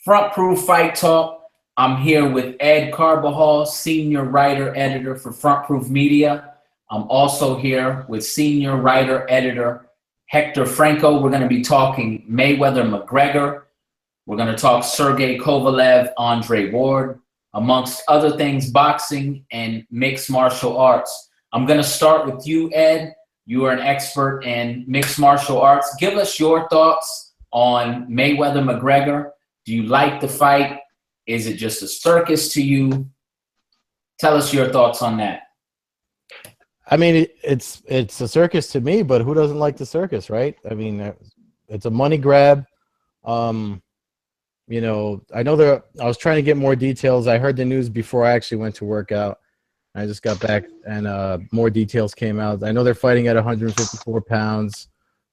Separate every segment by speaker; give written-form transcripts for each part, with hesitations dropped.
Speaker 1: Frontproof Fight Talk. I'm here with Ed Carbajal, senior writer editor for Frontproof Media. I'm also here with senior writer editor Hector Franco. We're going to be talking Mayweather-McGregor. We're going to talk Sergey Kovalev, Andre Ward, amongst other things, boxing and mixed martial arts. I'm going to start with you, Ed. You are an expert in mixed martial arts. Give us your thoughts on Mayweather-McGregor. Do you like the fight? Is it just a circus to you? Tell us your thoughts on that.
Speaker 2: I mean, it's a circus to me, but who doesn't like the circus, right? I mean, it's a money grab. You know, I know I was trying to get more details. I heard the news before I actually went to work out. I just got back, and more details came out. I know they're fighting at 154 pounds.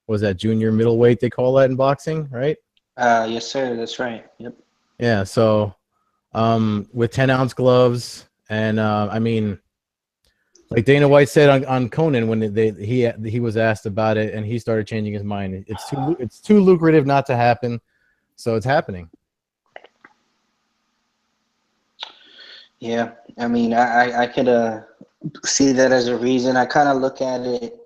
Speaker 2: Was that junior middleweight they call that in boxing, right?
Speaker 3: Yes, sir. That's right. Yep.
Speaker 2: Yeah. So, with 10-ounce gloves, and I mean, like Dana White said on Conan when he was asked about it, and he started changing his mind. It's too lucrative not to happen, so it's happening.
Speaker 3: Yeah, I mean, I could see that as a reason. I kind of look at it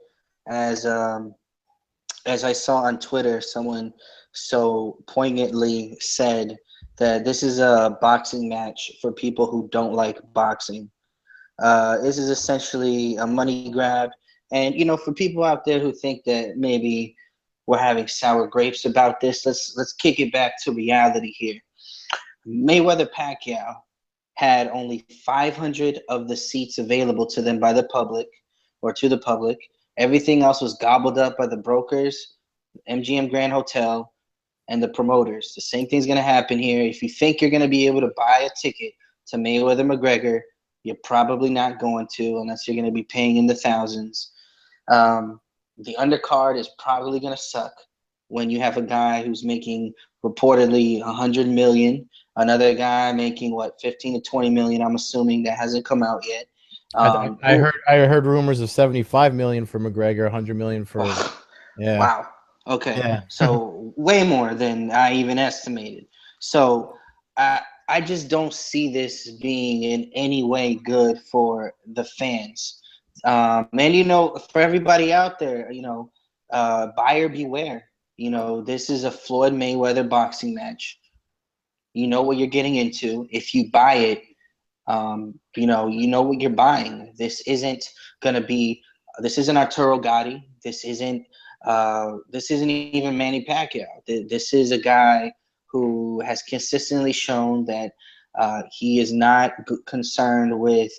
Speaker 3: as I saw on Twitter, someone so poignantly said that this is a boxing match for people who don't like boxing. This is essentially a money grab, and you know, for people out there who think that maybe we're having sour grapes about this, let's kick it back to reality here. Mayweather-Pacquiao had only 500 of the seats available to them by the public, or to the public. Everything else was gobbled up by the brokers, MGM Grand Hotel, and the promoters. The same thing's going to happen here. If you think you're going to be able to buy a ticket to Mayweather-McGregor, you're probably not going to, unless you're going to be paying in the thousands. The undercard is probably going to suck when you have a guy who's making reportedly $100 million, another guy making what, 15 to 20 million. I'm assuming that hasn't come out yet.
Speaker 2: I heard rumors of 75 million for McGregor, 100 million for. Yeah.
Speaker 3: Wow. Okay.
Speaker 2: Yeah.
Speaker 3: So way more than I even estimated. So I just don't see this being in any way good for the fans. And you know, for everybody out there, you know, buyer beware. You know, this is a Floyd Mayweather boxing match. You know what you're getting into. If you buy it, you know what you're buying. This isn't Arturo Gatti. This isn't even Manny Pacquiao. This is a guy who has consistently shown that he is not concerned with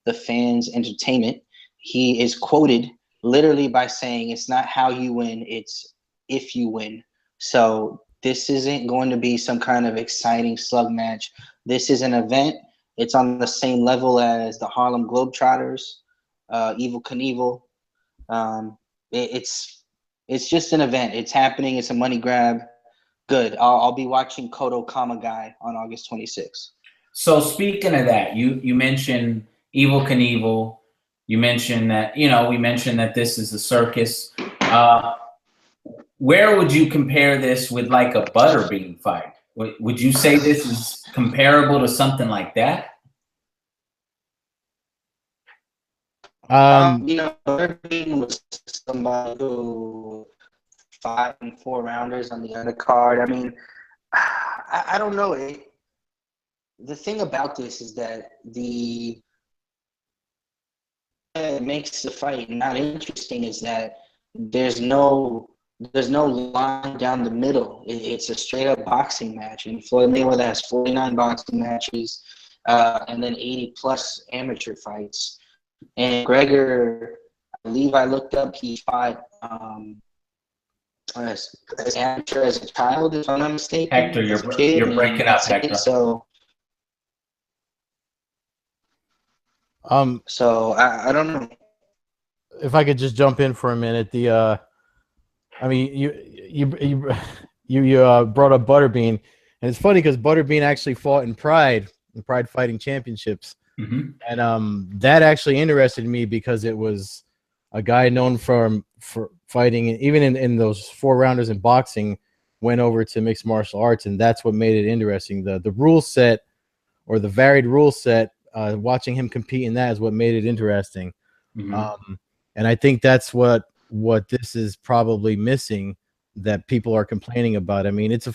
Speaker 3: the fans' entertainment. He is quoted literally by saying, "It's not how you win, it's if you win." So this isn't going to be some kind of exciting slug match. This is an event. It's on the same level as the Harlem Globetrotters, Evel Knievel. It's just an event. It's happening. It's a money grab. Good. I'll be watching Kodo Kamagai on August 26th.
Speaker 1: So speaking of that, you mentioned Evel Knievel. You mentioned that, you know, we mentioned that this is a circus. Where would you compare this with like a Butterbean fight? Would you say this is comparable to something like that?
Speaker 3: You know, Butterbean was somebody who 5 and 4 rounders on the undercard. I mean, I don't know. The thing about this is that it makes the fight not interesting is that there's no line down the middle. It's a straight up boxing match, and Floyd Mayweather has 49 boxing matches, and then 80 plus amateur fights. And Gregor, I believe I looked up, he fought as amateur as a child, if I'm not mistaken.
Speaker 1: Hector, you're breaking up, Hector.
Speaker 3: So I don't know.
Speaker 2: If I could just jump in for a minute, I mean, you brought up Butterbean, and it's funny because Butterbean actually fought in Pride Fighting Championships, and that actually interested me because it was a guy known for fighting, even in those 4 rounders in boxing, went over to mixed martial arts, and that's what made it interesting. The rule set, or the varied rule set, watching him compete in that is what made it interesting. And I think that's what this is probably missing, that people are complaining about. I mean, it's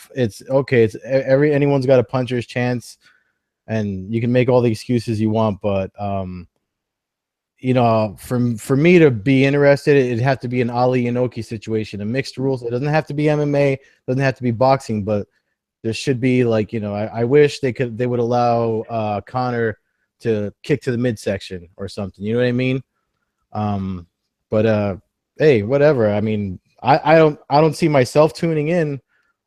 Speaker 2: okay. It's anyone's got a puncher's chance, and you can make all the excuses you want, but you know, for me to be interested, it'd have to be an Ali Inoki situation, a mixed rules. It doesn't have to be MMA, doesn't have to be boxing, but there should be, like, you know, I wish they would allow Conor to kick to the midsection or something. You know what I mean? But hey, whatever. I mean, I don't see myself tuning in.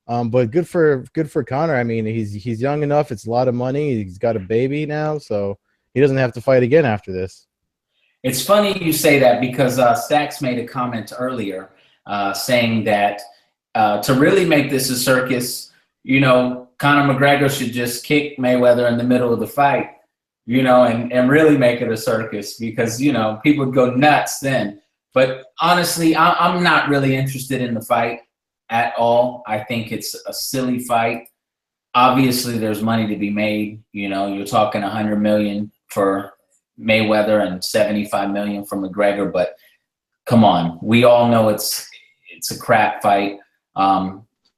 Speaker 2: But good for Conor. I mean, he's young enough. It's a lot of money. He's got a baby now, so he doesn't have to fight again after this.
Speaker 1: It's funny you say that, because Stacks made a comment earlier saying that to really make this a circus, you know, Conor McGregor should just kick Mayweather in the middle of the fight, you know, and really make it a circus, because, you know, people would go nuts then. But honestly, I'm not really interested in the fight at all. I think it's a silly fight. Obviously, there's money to be made. You know, you're talking $100 million for Mayweather and $75 million for McGregor, but come on, we all know it's a crap fight.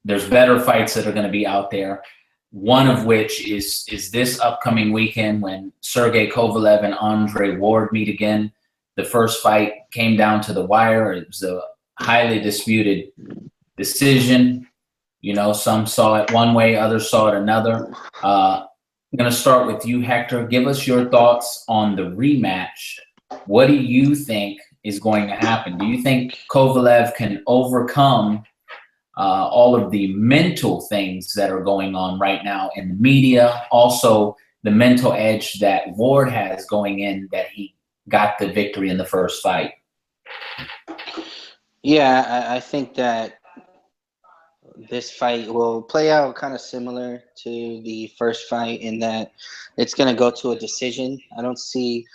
Speaker 1: There's better fights that are going to be out there. One of which is this upcoming weekend, when Sergey Kovalev and Andre Ward meet again. The first fight came down to the wire. It was a highly disputed decision. You know, some saw it one way, others saw it another. I'm going to start with you, Hector. Give us your thoughts on the rematch. What do you think is going to happen? Do you think Kovalev can overcome all of the mental things that are going on right now in the media? Also, the mental edge that Ward has going in, that he got the victory in the first fight.
Speaker 3: Yeah, I think that this fight will play out kind of similar to the first fight, in that it's going to go to a decision. I don't see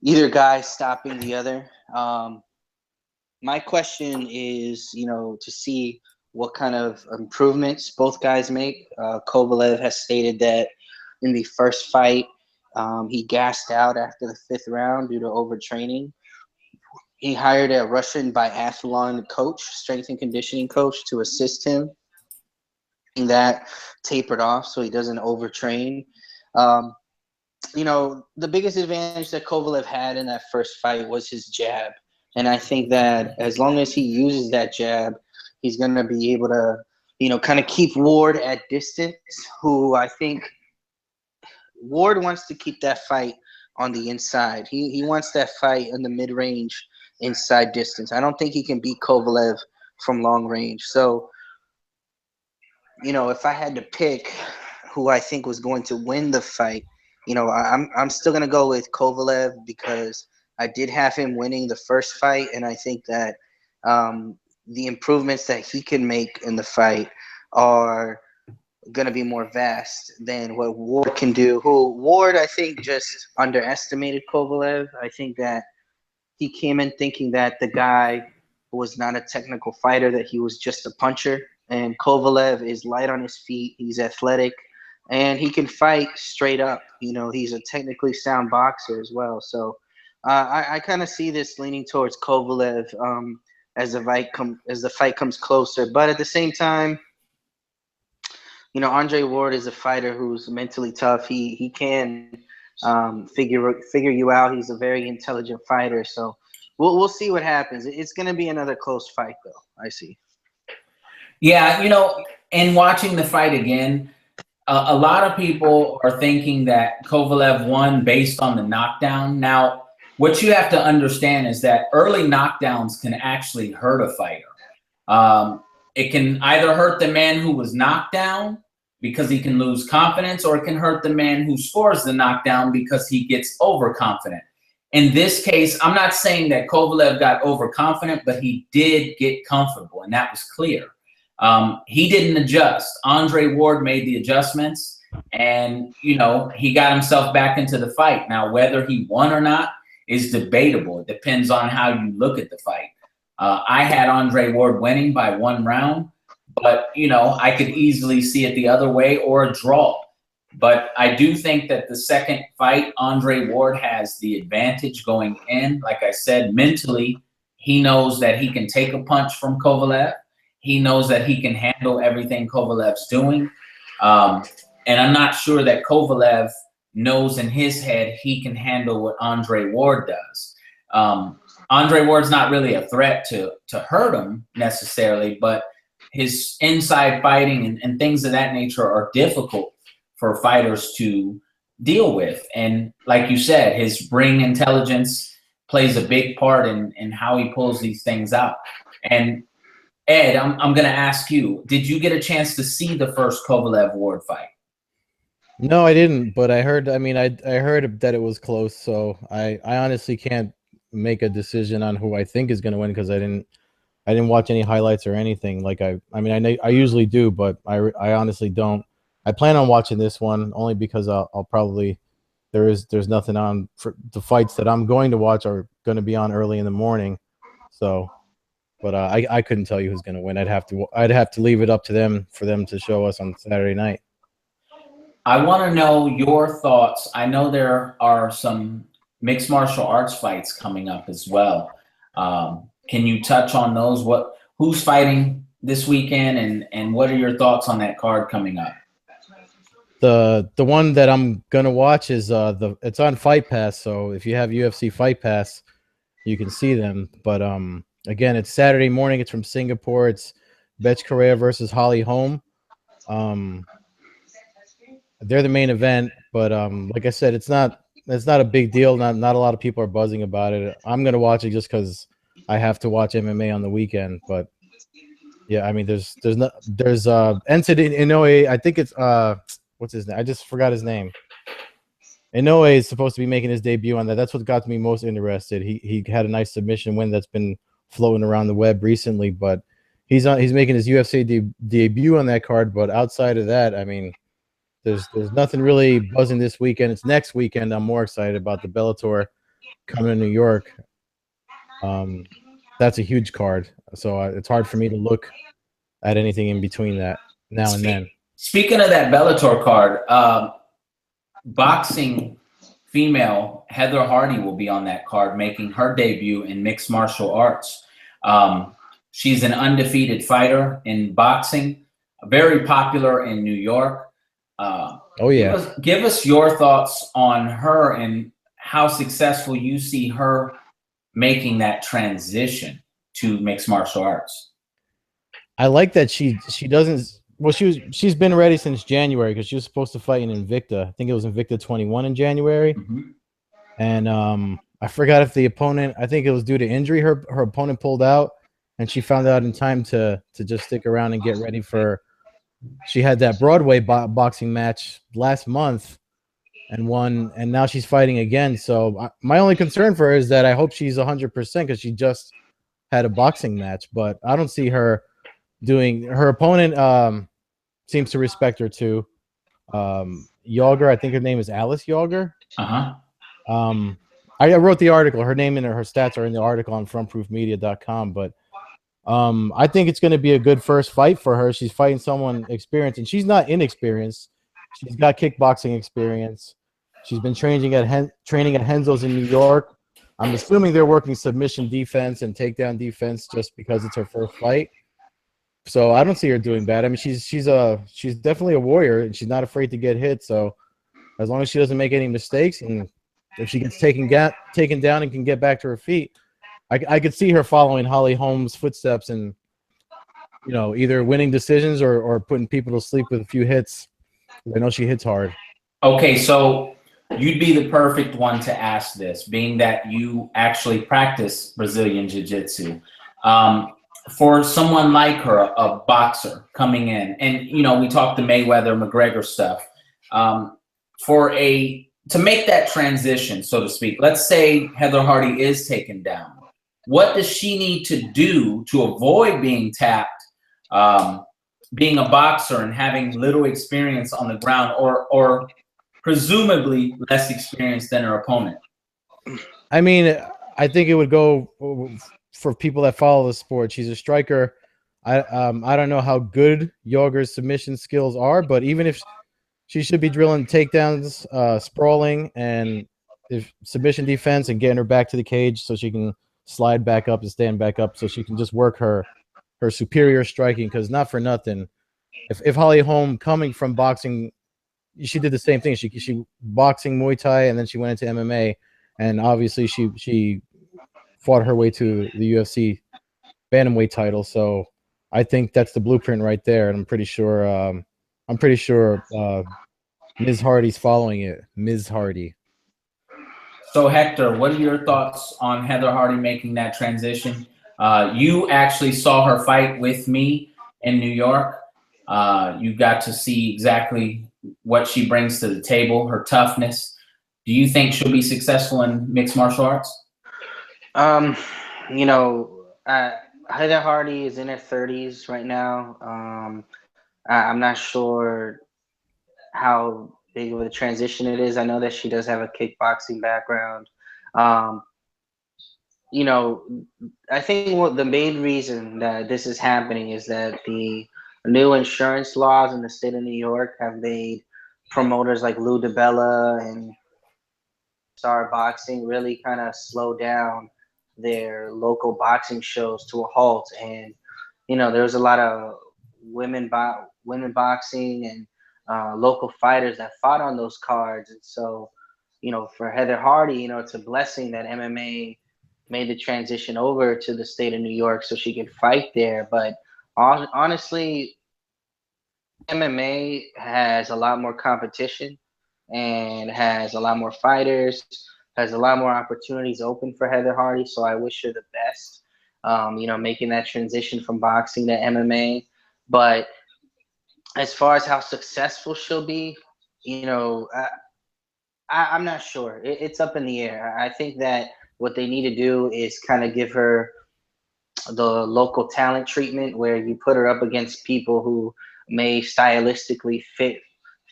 Speaker 3: either guy stopping the other. My question is, you know, to see what kind of improvements both guys make. Kovalev has stated that in the first fight, he gassed out after the 5th round due to overtraining. He hired a Russian biathlon coach, strength and conditioning coach, to assist him. That tapered off so he doesn't overtrain. You know, the biggest advantage that Kovalev had in that first fight was his jab. And I think that as long as he uses that jab, he's going to be able to, you know, kind of keep Ward at distance, who I think Ward wants to keep that fight on the inside. He wants that fight in the mid-range, inside distance. I don't think he can beat Kovalev from long range. So, you know, if I had to pick who I think was going to win the fight, you know, I'm still going to go with Kovalev, because I did have him winning the first fight, and I think that the improvements that he can make in the fight are going to be more vast than what Ward can do. Ward, I think, just underestimated Kovalev. I think that he came in thinking that the guy was not a technical fighter, that he was just a puncher. And Kovalev is light on his feet. He's athletic, and he can fight straight up. You know, he's a technically sound boxer as well. So I kind of see this leaning towards Kovalev as the fight comes closer. But at the same time, you know, Andre Ward is a fighter who's mentally tough. He can figure you out. He's a very intelligent fighter. So we'll see what happens. It's going to be another close fight, though, I see.
Speaker 1: Yeah, you know, in watching the fight again, a lot of people are thinking that Kovalev won based on the knockdown. Now, what you have to understand is that early knockdowns can actually hurt a fighter. It can either hurt the man who was knocked down, because he can lose confidence, or it can hurt the man who scores the knockdown because he gets overconfident. In this case, I'm not saying that Kovalev got overconfident, but he did get comfortable, and that was clear. He didn't adjust. Andre Ward made the adjustments, and, you know, he got himself back into the fight. Now, whether he won or not is debatable. It depends on how you look at the fight. I had Andre Ward winning by 1 round, but I could easily see it the other way or a draw. But I do think that the second fight, Andre Ward has the advantage going in. Like I said, mentally, he knows that he can take a punch from Kovalev. He knows that he can handle everything Kovalev's doing. And I'm not sure that Kovalev knows in his head he can handle what Andre Ward does. Andre Ward's not really a threat to hurt him necessarily, but his inside fighting and things of that nature are difficult for fighters to deal with. And like you said, his ring intelligence plays a big part in how he pulls these things out. And Ed, I'm going to ask you, did you get a chance to see the first Kovalev-Ward fight?
Speaker 2: No, I didn't, but I heard, I heard that it was close, so I honestly can't make a decision on who I think is going to win because I didn't watch any highlights or anything. Like I usually do, but I honestly don't. I plan on watching this one only because I'll probably there's nothing on for the fights that I'm going to watch are going to be on early in the morning. So, but I couldn't tell you who's going to win. I'd have to leave it up to them for them to show us on Saturday night.
Speaker 1: I want to know your thoughts. I know there are some mixed martial arts fights coming up as well. Can you touch on those? Who's fighting this weekend, and what are your thoughts on that card coming up?
Speaker 2: The one that I'm gonna watch is it's on Fight Pass. So if you have UFC Fight Pass, you can see them. But again, it's Saturday morning. It's from Singapore. It's Betch Correa versus Holly Holm. They're the main event, but like I said, it's not a big deal. Not a lot of people are buzzing about it. I'm gonna watch it just because I have to watch MMA on the weekend. But yeah, I mean, there's Entered Inoue. I think it's what's his name? I just forgot his name. Inoue is supposed to be making his debut on that. That's what got me most interested. He had a nice submission win that's been floating around the web recently, but he's making his UFC debut on that card. But outside of that, I mean, there's nothing really buzzing this weekend. It's next weekend. I'm more excited about the Bellator coming to New York. That's a huge card, so it's hard for me to look at anything in between that now and then.
Speaker 1: Speaking of that Bellator card, boxing female Heather Hardy will be on that card, making her debut in mixed martial arts. She's an undefeated fighter in boxing, very popular in New York.
Speaker 2: Oh yeah.
Speaker 1: Give us your thoughts on her and how successful you see her making that transition to mixed martial arts.
Speaker 2: I like that she doesn't. Well, she's been ready since January because she was supposed to fight in Invicta. I think it was Invicta 21 in January.
Speaker 1: Mm-hmm.
Speaker 2: And I forgot if the opponent. I think it was due to injury. Her opponent pulled out, and she found out in time to just stick around and get ready for. She had that Broadway boxing match last month, and won. And now she's fighting again. So my only concern for her is that I hope she's 100% because she just had a boxing match. But I don't see her doing. Her opponent seems to respect her too. Yager, I think her name is Alice Yager. I wrote the article. Her name and her stats are in the article on frontproofmedia.com. But I think it's going to be a good first fight for her. She's fighting someone experienced, and she's not inexperienced. She's got kickboxing experience. She's been training at Henzo's in New York. I'm assuming they're working submission defense and takedown defense just because it's her first fight. So I don't see her doing bad. I mean, she's definitely a warrior, and she's not afraid to get hit. So as long as she doesn't make any mistakes, and if she gets taken down and can get back to her feet, I could see her following Holly Holm's footsteps and, either winning decisions or putting people to sleep with a few hits. I know she hits hard.
Speaker 1: Okay, so you'd be the perfect one to ask this, being that you actually practice Brazilian Jiu-Jitsu. For someone like her, a boxer coming in, and we talked the Mayweather-McGregor stuff, to make that transition, so to speak. Let's say Heather Hardy is taken down. What does she need to do to avoid being tapped, being a boxer and having little experience on the ground, or presumably less experience than her opponent?
Speaker 2: I mean, I think it would go for people that follow the sport. She's a striker. I don't know how good Yoger's submission skills are, but even if she should be drilling takedowns, sprawling, and if submission defense and getting her back to the cage so she can slide back up and stand back up so she can just work her superior striking. Because not for nothing, if Holly Holm coming from boxing, she did the same thing. She boxing Muay Thai and then she went into MMA, and obviously she fought her way to the UFC bantamweight title. So I think that's the blueprint right there, and I'm pretty sure Ms. Hardy's following it. Ms. Hardy.
Speaker 1: So Hector, what are your thoughts on Heather Hardy making that transition? You actually saw her fight with me in New York. You got to see exactly what she brings to the table, her toughness. Do you think she'll be successful in mixed martial arts?
Speaker 3: You know, Heather Hardy is in her 30s right now. I'm not sure how big of a transition it is. I know that she does have a kickboxing background. You know, I think what the main reason that this is happening is that the new insurance laws in the state of New York have made promoters like Lou DiBella and Star Boxing really kind of slow down their local boxing shows to a halt. And you know, there was a lot of women boxing and local fighters that fought on those cards. And so, you know, for Heather Hardy, you know, it's a blessing that MMA made the transition over to the state of New York so she could fight there. But honestly, MMA has a lot more competition and has a lot more fighters, has a lot more opportunities open for Heather Hardy. So I wish her the best, you know, making that transition from boxing to MMA. But as far as how successful she'll be, you know, I'm not sure. It's up in the air. I think that what they need to do is kind of give her the local talent treatment where you put her up against people who may stylistically fit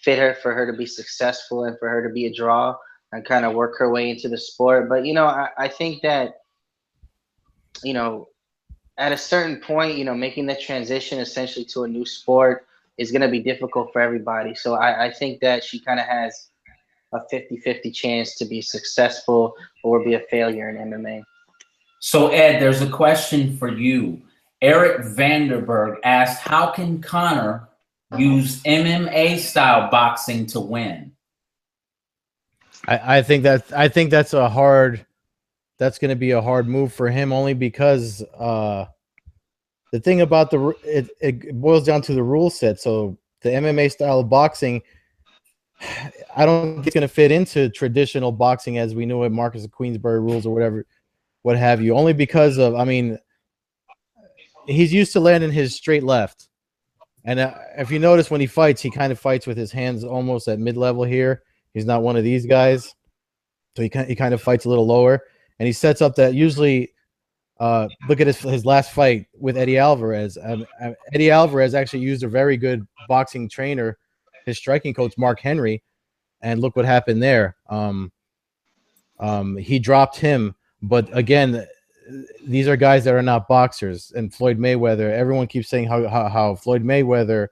Speaker 3: her for her to be successful and for her to be a draw and kind of work her way into the sport. But you know, I think that, you know, at a certain point, you know, making the transition essentially to a new sport is going to be difficult for everybody. So I think that she kind of has a 50-50 chance to be successful or be a failure in MMA.
Speaker 1: So Ed, there's a question for you. Eric Vanderberg asked, how can Conor use MMA style boxing to win?
Speaker 2: I think that's going to be a hard move for him, only because the thing about it boils down to the rule set. So the MMA style of boxing, I don't think it's going to fit into traditional boxing as we knew it, Marcus of Queensberry rules or whatever, what have you. Only because of, I mean, he's used to landing his straight left, and if you notice when he fights, he kind of fights with his hands almost at mid-level here. He's not one of these guys, so he kind of fights a little lower, and he sets up that usually. Look at his last fight with Eddie Alvarez. Eddie Alvarez actually used a very good boxing trainer, his striking coach, Mark Henry, and look what happened there. He dropped him, but again, these are guys that are not boxers. And Floyd Mayweather, everyone keeps saying how Floyd Mayweather,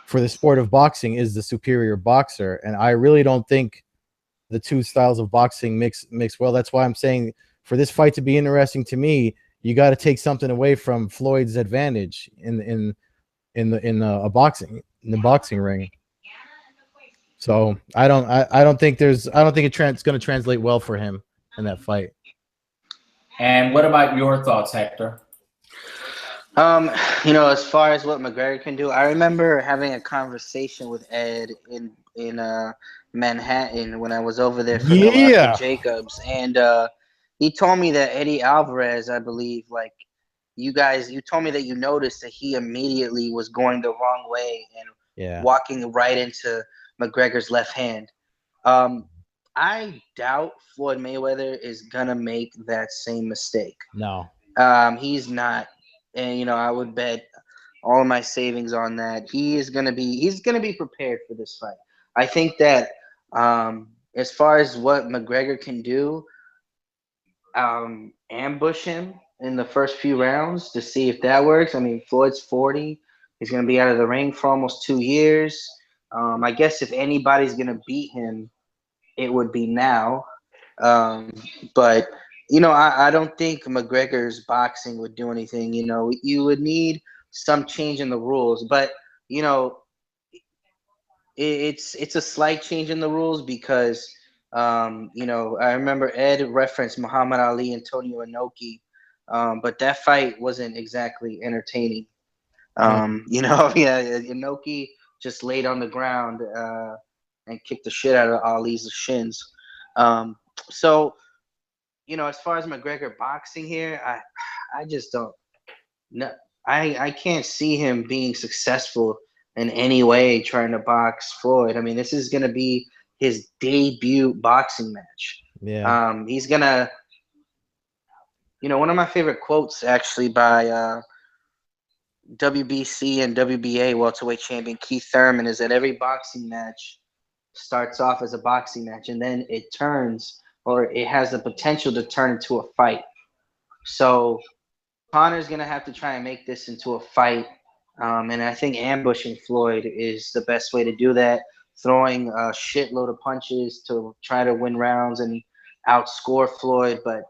Speaker 2: for the sport of boxing, is the superior boxer, and I really don't think the two styles of boxing mix well. That's why I'm saying, for this fight to be interesting to me, you got to take something away from Floyd's advantage in the boxing ring. So I don't think it's going to translate well for him in that fight.
Speaker 3: And what about your thoughts, Hector? You know, as far as what McGregor can do, I remember having a conversation with Ed in Manhattan when I was over there for Noah Jacobs, and he told me that Eddie Alvarez, I believe, like you told me that you noticed that he immediately was going the wrong way and walking right into McGregor's left hand. I doubt Floyd Mayweather is gonna make that same mistake.
Speaker 2: No,
Speaker 3: he's not, and you know, I would bet all of my savings on that. He's gonna be prepared for this fight. I think that as far as what McGregor can do, ambush him in the first few rounds to see if that works. I mean, Floyd's 40. He's going to be out of the ring for almost 2 years. I guess if anybody's going to beat him, it would be now. But, you know, I don't think McGregor's boxing would do anything. You know, you would need some change in the rules. But, you know, it's a slight change in the rules because, you know, I remember Ed referenced Muhammad Ali and Antonio Inoki, but that fight wasn't exactly entertaining. You know, yeah, Inoki just laid on the ground and kicked the shit out of Ali's shins. So, you know, as far as McGregor boxing here, I just don't. No, I can't see him being successful in any way trying to box Floyd. I mean, this is gonna be his debut boxing match.
Speaker 2: Yeah.
Speaker 3: He's gonna, you know, one of my favorite quotes actually by WBC and WBA welterweight champion Keith Thurman is that every boxing match starts off as a boxing match and then it turns, or it has the potential to turn into a fight. So Conor's going to have to try and make this into a fight. And I think ambushing Floyd is the best way to do that, throwing a shitload of punches to try to win rounds and outscore Floyd. But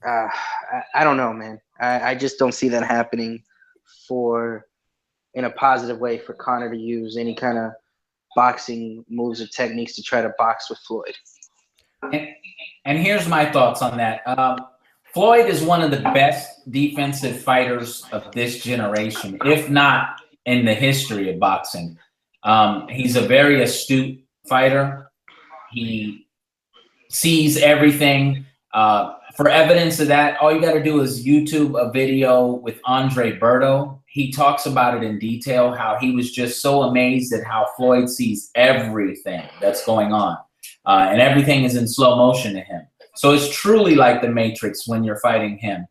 Speaker 3: I don't know, man. I just don't see that happening in a positive way for Conor to use any kind of boxing moves or techniques to try to box with Floyd.
Speaker 1: And here's my thoughts on that. Floyd is one of the best defensive fighters of this generation, if not in the history of boxing. He's a very astute fighter. He sees everything. For evidence of that, all you got to do is YouTube a video with Andre Berto. He talks about it in detail, how he was just so amazed at how Floyd sees everything that's going on. And everything is in slow motion to him. So it's truly like the Matrix when you're fighting him.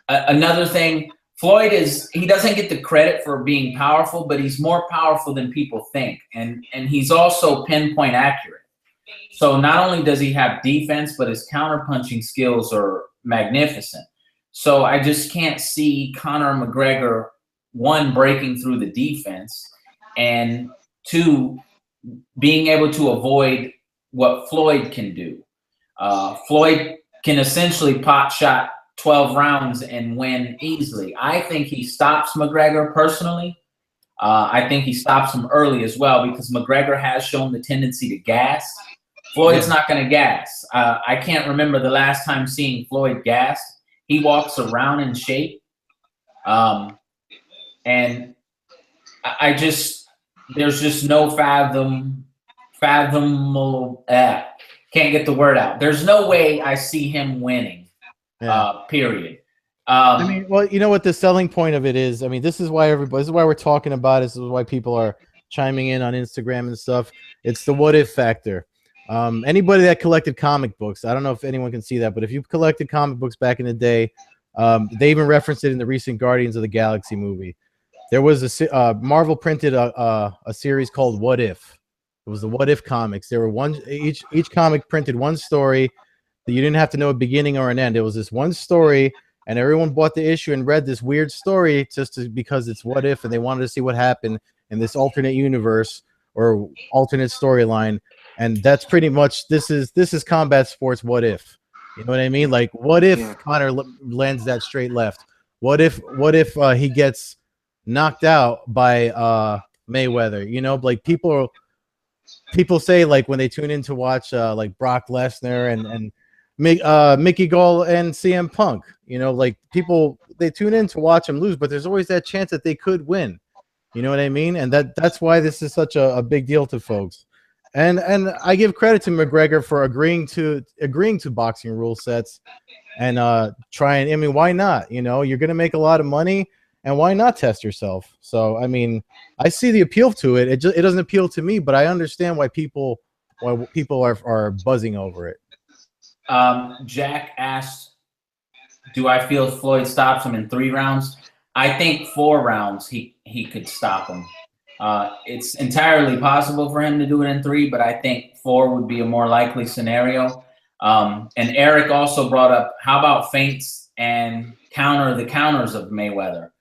Speaker 1: Another thing, Floyd he doesn't get the credit for being powerful, but he's more powerful than people think. And he's also pinpoint accurate. So not only does he have defense, but his counterpunching skills are magnificent. So I just can't see Conor McGregor, one, breaking through the defense, and two, being able to avoid what Floyd can do. Floyd can essentially pot shot 12 rounds and win easily. I think he stops McGregor personally. I think he stops him early as well because McGregor has shown the tendency to gas. Floyd's not going to gas. I can't remember the last time seeing Floyd gas. He walks around in shape. And there's just no fathomable, can't get the word out. There's no way I see him winning, period.
Speaker 2: I mean, well, you know what the selling point of it is? I mean, this is why we're talking about it. This is why people are chiming in on Instagram and stuff. It's the what if factor. Anybody that collected comic books, I don't know if anyone can see that, but if you collected comic books back in the day, they even referenced it in the recent Guardians of the Galaxy movie. There was Marvel printed a series called What If. It was the What If comics. There were each comic printed one story that you didn't have to know a beginning or an end. It was this one story, and everyone bought the issue and read this weird story because it's What If, and they wanted to see what happened in this alternate universe or alternate storyline. And that's pretty much this is combat sports. What if? You know what I mean? Like, what if Conor lands that straight left? What if he gets knocked out by Mayweather? You know, like people say, like, when they tune in to watch like Brock Lesnar and Mickey Gall and CM Punk, you know, like they tune in to watch them lose, but there's always that chance that they could win. You know what I mean? And that's why this is such a big deal to folks. And I give credit to McGregor for agreeing to boxing rule sets and trying. I mean, why not? You know, you're going to make a lot of money, and why not test yourself? So, I mean, I see the appeal to it. It doesn't appeal to me, but I understand why people are buzzing over it.
Speaker 1: Jack asked, "Do I feel Floyd stops him in 3 rounds?" I think 4 rounds he could stop him. It's entirely possible for him to do it in 3, but I think 4 would be a more likely scenario. And Eric also brought up, how about feints and the counters of Mayweather?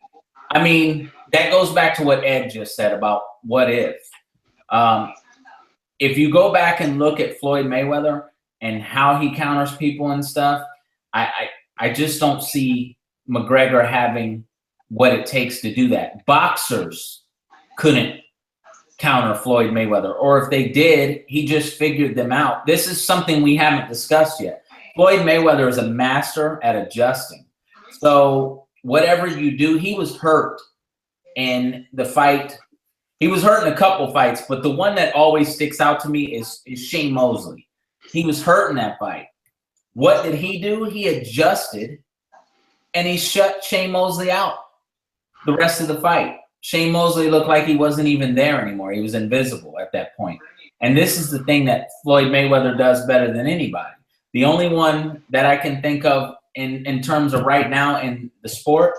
Speaker 1: I mean, that goes back to what Ed just said about what if. If you go back and look at Floyd Mayweather and how he counters people and stuff, I just don't see McGregor having what it takes to do that. Boxers couldn't counter Floyd Mayweather, or if they did, he just figured them out. This is something we haven't discussed yet. Floyd Mayweather is a master at adjusting. So whatever you do, he was hurt in the fight. He was hurt in a couple fights, but the one that always sticks out to me is Shane Mosley. He was hurt in that fight. What did he do? He adjusted, and he shut Shane Mosley out the rest of the fight. Shane Mosley looked like he wasn't even there anymore. He was invisible at that point. And this is the thing that Floyd Mayweather does better than anybody. The only one that I can think of in terms of right now in the sport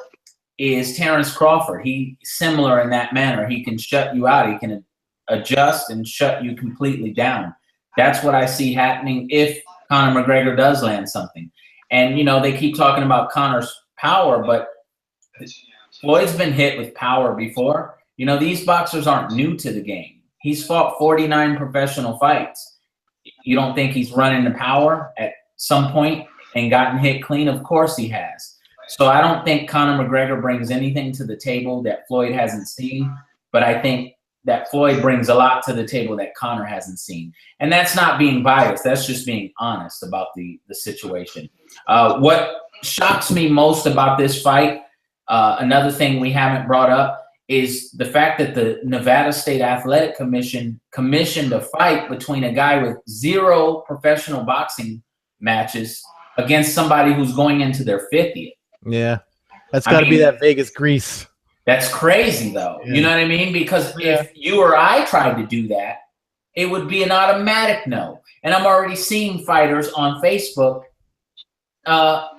Speaker 1: is Terrence Crawford. He's similar in that manner. He can shut you out. He can adjust and shut you completely down. That's what I see happening if Conor McGregor does land something. And, you know, they keep talking about Conor's power, but Floyd's been hit with power before. You know, these boxers aren't new to the game. He's fought 49 professional fights. You don't think he's run into power at some point and gotten hit clean? Of course he has. So I don't think Conor McGregor brings anything to the table that Floyd hasn't seen, but I think that Floyd brings a lot to the table that Conor hasn't seen. And that's not being biased. That's just being honest about the situation. What shocks me most about this fight, another thing we haven't brought up, is the fact that the Nevada State Athletic Commission commissioned a fight between a guy with 0 professional boxing matches against somebody who's going into their 50th.
Speaker 2: Yeah, that's got to be that Vegas grease.
Speaker 1: That's crazy, though. Yeah. You know what I mean? Because if you or I tried to do that, it would be an automatic no. And I'm already seeing fighters on Facebook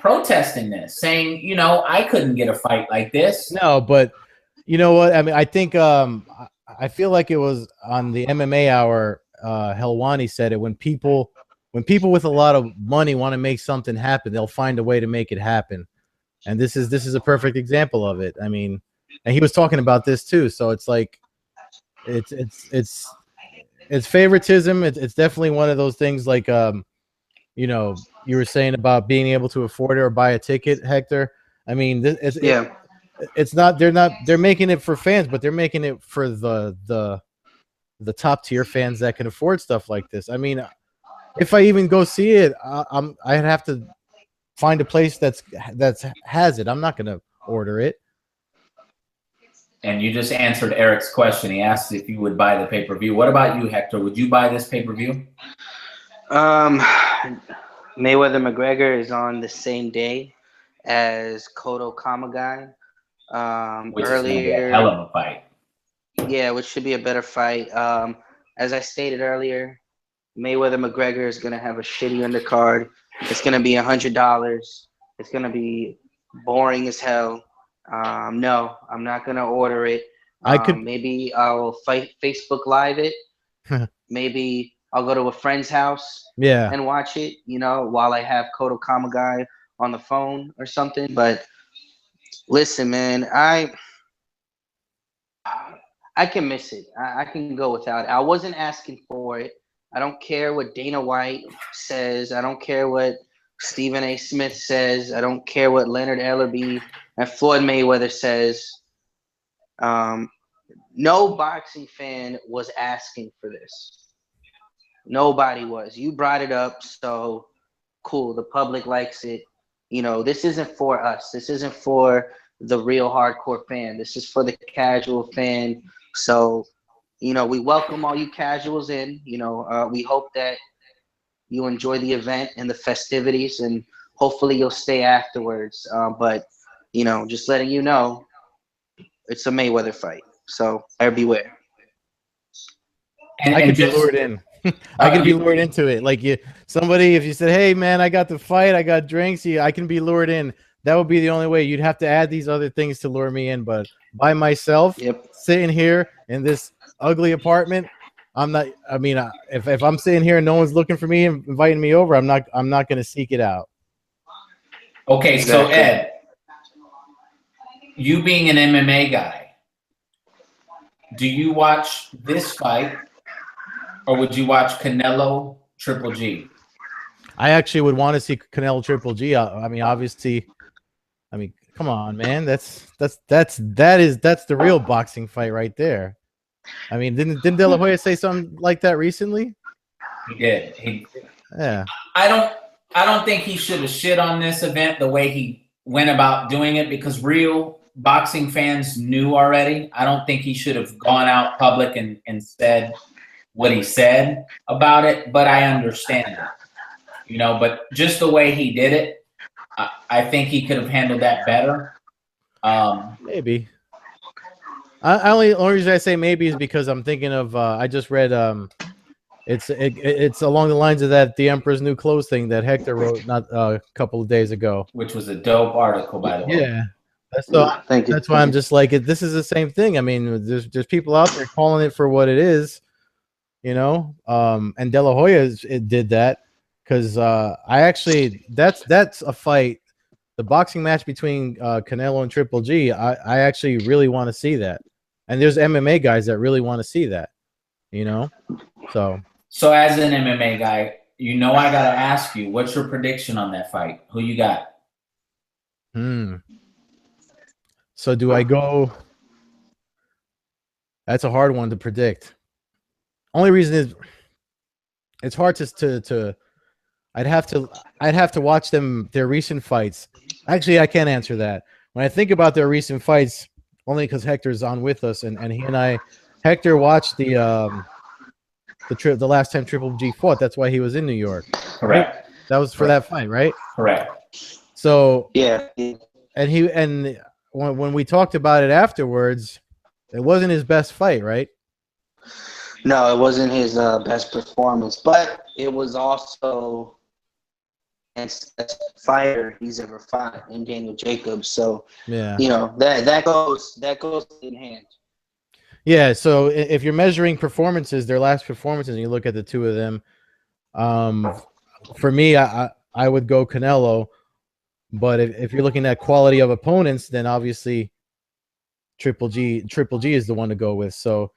Speaker 1: protesting this, saying, you know, I couldn't get a fight like this.
Speaker 2: No, but you know what? I mean, I think I feel like it was on the MMA Hour. Helwani said it, when people with a lot of money want to make something happen, they'll find a way to make it happen. And this is a perfect example of it. I mean, and he was talking about this too. So it's like, it's favoritism. It's definitely one of those things like, you know, you were saying about being able to afford it or buy a ticket, Hector. I mean, it's not, they're making it for fans, but they're making it for the top tier fans that can afford stuff like this. I mean, if I even go see it, I'd have to find a place that's has it. I'm not going to order it.
Speaker 1: And you just answered Eric's question. He asked if you would buy the pay-per-view. What about you, Hector? Would you buy this pay-per-view?
Speaker 3: Mayweather-McGregor is on the same day as Cotto Kamagai.
Speaker 1: Which is gonna be a hell of a fight.
Speaker 3: Yeah, which should be a better fight. As I stated earlier, Mayweather-McGregor is going to have a shitty undercard. It's going to be $100. It's going to be boring as hell. No, I'm not going to order it. Maybe I'll Facebook Live it. Maybe I'll go to a friend's house and watch it, you know, while I have Cotto Kamagai on the phone or something. But listen, man, I can miss it. I can go without it. I wasn't asking for it. I don't care what Dana White says. I don't care what Stephen A. Smith says. I don't care what Leonard Ellerbe and Floyd Mayweather says. No boxing fan was asking for this. Nobody was. You brought it up, so cool. The public likes it. You know, this isn't for us. This isn't for the real hardcore fan. This is for the casual fan. So, you know, we welcome all you casuals in. You know, we hope that you enjoy the event and the festivities, and hopefully you'll stay afterwards. But, you know, just letting you know, it's a Mayweather fight. So, buyer beware.
Speaker 2: I could be lured in. I could be lured into it. Like somebody, if you said, "Hey, man, I got the fight. I got drinks. I can be lured in." That would be the only way. You'd have to add these other things to lure me in. But by myself, sitting here in this ugly apartment, I'm not. I mean, if I'm sitting here and no one's looking for me and inviting me over, I'm not going to seek it out.
Speaker 1: Okay, so
Speaker 3: Exactly.
Speaker 1: Ed, you being an MMA guy, do you watch this fight or would you watch Canelo Triple G?
Speaker 2: I actually would want to see Canelo Triple G. I mean, obviously, I mean, come on, man. That's the real boxing fight right there. I mean, didn't De La Hoya say something like that recently?
Speaker 1: He did.
Speaker 2: Yeah.
Speaker 1: I don't think he should have shit on this event the way he went about doing it, because real boxing fans knew already. I don't think he should have gone out public and said what he said about it, but I understand it. You know, but just the way he did it, I think he could have handled that better.
Speaker 2: Maybe. Only reason I say maybe is because I'm thinking of I just read it's along the lines of that The Emperor's New Clothes thing that Hector wrote not a couple of days ago.
Speaker 1: Which was a dope article, by the way.
Speaker 2: Yeah. So
Speaker 3: Thank you.
Speaker 2: that's why I'm just like, this is the same thing. I mean, there's people out there calling it for what it is, you know. And De La Hoya did that because I actually that's a fight. The boxing match between Canelo and Triple G, I actually really want to see that. And there's MMA guys that really want to see that, you know. So
Speaker 1: as an MMA guy, you know, I gotta ask you, what's your prediction on that fight? Who you got?
Speaker 2: So do I go? That's a hard one to predict. Only reason is it's hard to I'd have to watch their recent fights. Actually, I can't answer that. When I think about their recent fights, only because Hector's on with us, and he and Hector watched the last time Triple G fought. That's why he was in New York.
Speaker 1: Correct.
Speaker 2: Right? That was for that fight, right?
Speaker 1: Correct.
Speaker 2: So
Speaker 3: Yeah.
Speaker 2: And when we talked about it afterwards, it wasn't his best fight, right?
Speaker 3: No, it wasn't his best performance, but it was also his best fighter he's ever fought in Daniel Jacobs. So
Speaker 2: Yeah,
Speaker 3: you know that goes in hand.
Speaker 2: yeah. So if you're measuring performances, their last performances, and you look at the two of them, for me, I would go Canelo. But if you're looking at quality of opponents, then obviously Triple G is the one to go with. So,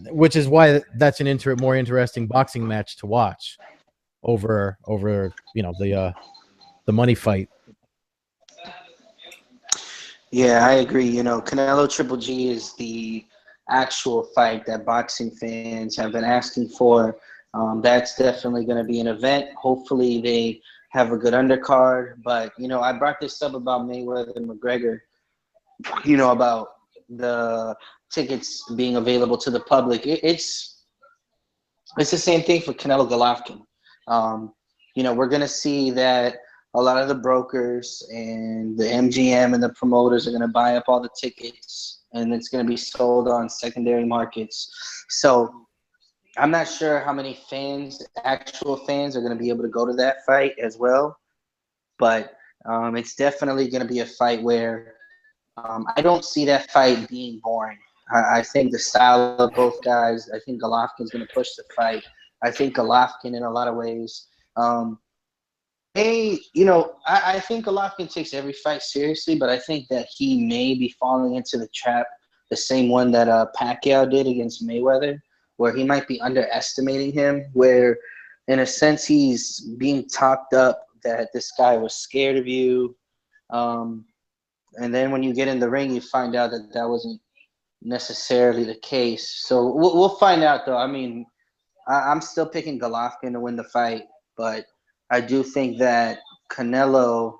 Speaker 2: which is why that's an more interesting boxing match to watch over you know the money fight.
Speaker 3: Yeah, I agree. You know, Canelo Triple G is the actual fight that boxing fans have been asking for. That's definitely going to be an event. Hopefully they have a good undercard. But, you know, I brought this up about Mayweather and McGregor, you know, about the tickets being available to the public. It's the same thing for Canelo Golovkin. You know, we're going to see that a lot of the brokers and the MGM and the promoters are going to buy up all the tickets, and it's going to be sold on secondary markets. So I'm not sure how many actual fans, are going to be able to go to that fight as well. But it's definitely going to be a fight where I don't see that fight being boring. I think the style of both guys, I think Golovkin's going to push the fight. I think Golovkin, in a lot of ways, I think Golovkin takes every fight seriously, but I think that he may be falling into the trap, the same one that Pacquiao did against Mayweather, where he might be underestimating him, where in a sense he's being talked up that this guy was scared of you. And then when you get in the ring, you find out that that wasn't necessarily the case. So we'll find out, though. I mean, I'm still picking Golovkin to win the fight, but I do think that Canelo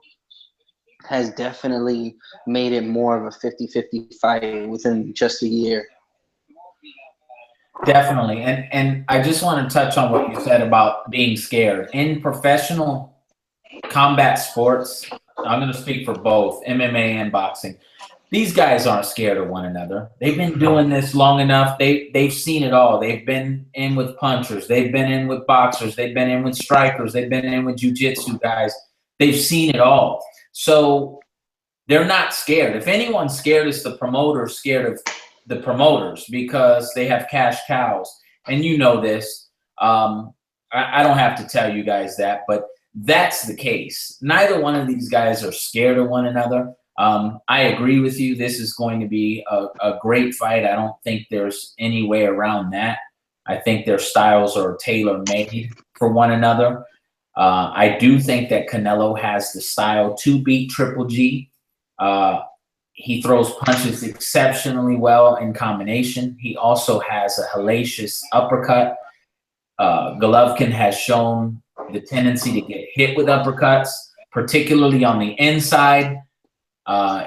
Speaker 3: has definitely made it more of a 50-50 fight within just a year.
Speaker 1: Definitely. And I just want to touch on what you said about being scared. In professional combat sports, I'm going to speak for both MMA and boxing. These guys aren't scared of one another. They've been doing this long enough. They've seen it all. They've been in with punchers. They've been in with boxers. They've been in with strikers. They've been in with jiu-jitsu guys. They've seen it all. So they're not scared. If anyone's scared, it's the promoters scared of the promoters because they have cash cows. and you know this. I don't have to tell you guys that, but that's the case. Neither one of these guys are scared of one another. I agree with you. This is going to be a great fight. I don't think there's any way around that. I think their styles are tailor-made for one another. I do think that Canelo has the style to beat Triple G. He throws punches exceptionally well in combination. He also has a hellacious uppercut. Golovkin has shown the tendency to get hit with uppercuts, particularly on the inside.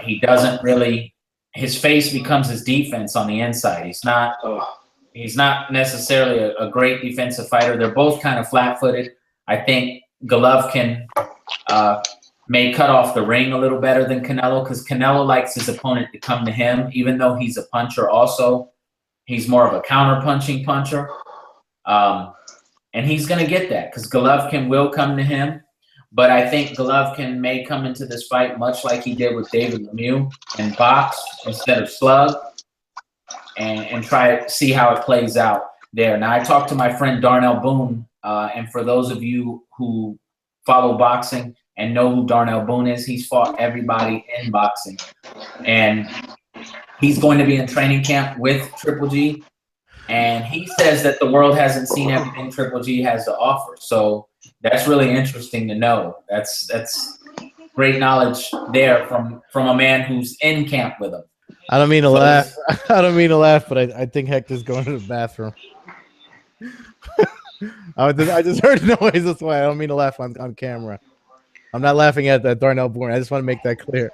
Speaker 1: He doesn't really, his face becomes his defense on the inside. He's not necessarily a great defensive fighter. They're both kind of flat-footed. I think Golovkin may cut off the ring a little better than Canelo, because Canelo likes his opponent to come to him, even though he's a puncher also. He's more of a counter-punching puncher. And he's going to get that because Golovkin will come to him. But I think Golovkin may come into this fight much like he did with David Lemieux and box instead of slug, and try to see how it plays out there. Now, I talked to my friend Darnell Boone, and for those of you who follow boxing and know who Darnell Boone is, he's fought everybody in boxing. And he's going to be in training camp with Triple G. And he says that the world hasn't seen everything Triple G has to offer. So that's really interesting to know. That's great knowledge there from a man who's in camp with him.
Speaker 2: I don't mean to laugh. I don't mean to laugh, but I think Hector's going to the bathroom. I just heard noise. That's why I don't mean to laugh on camera. I'm not laughing at that Darnell Bourne. I just want to make that clear.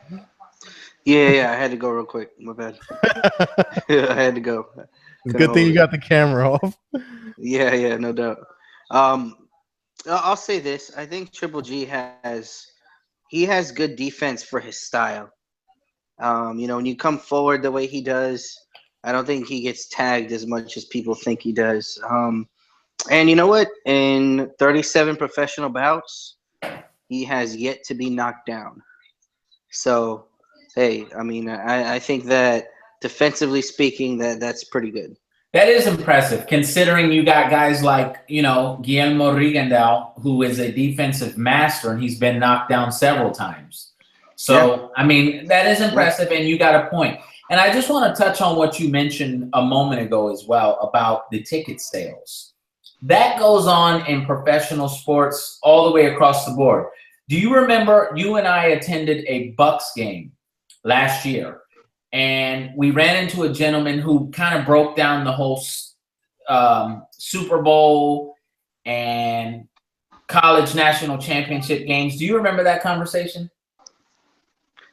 Speaker 3: Yeah, I had to go real quick. My bad. I had to go.
Speaker 2: Good thing you got the camera off.
Speaker 3: Yeah, no doubt. I'll say this. I think Triple G has good defense for his style. When you come forward the way he does, I don't think he gets tagged as much as people think he does. And you know what? In 37 professional bouts, he has yet to be knocked down. So, hey, I think that defensively speaking, that's pretty good.
Speaker 1: That is impressive, considering you got guys like, Guillermo Rigondeaux, who is a defensive master, and he's been knocked down several times. So, yeah. That is impressive, and you got a point. And I just want to touch on what you mentioned a moment ago as well about the ticket sales. That goes on in professional sports all the way across the board. Do you remember you and I attended a Bucks game last year? And we ran into a gentleman who kind of broke down the whole Super Bowl and college national championship games. Do you remember that conversation?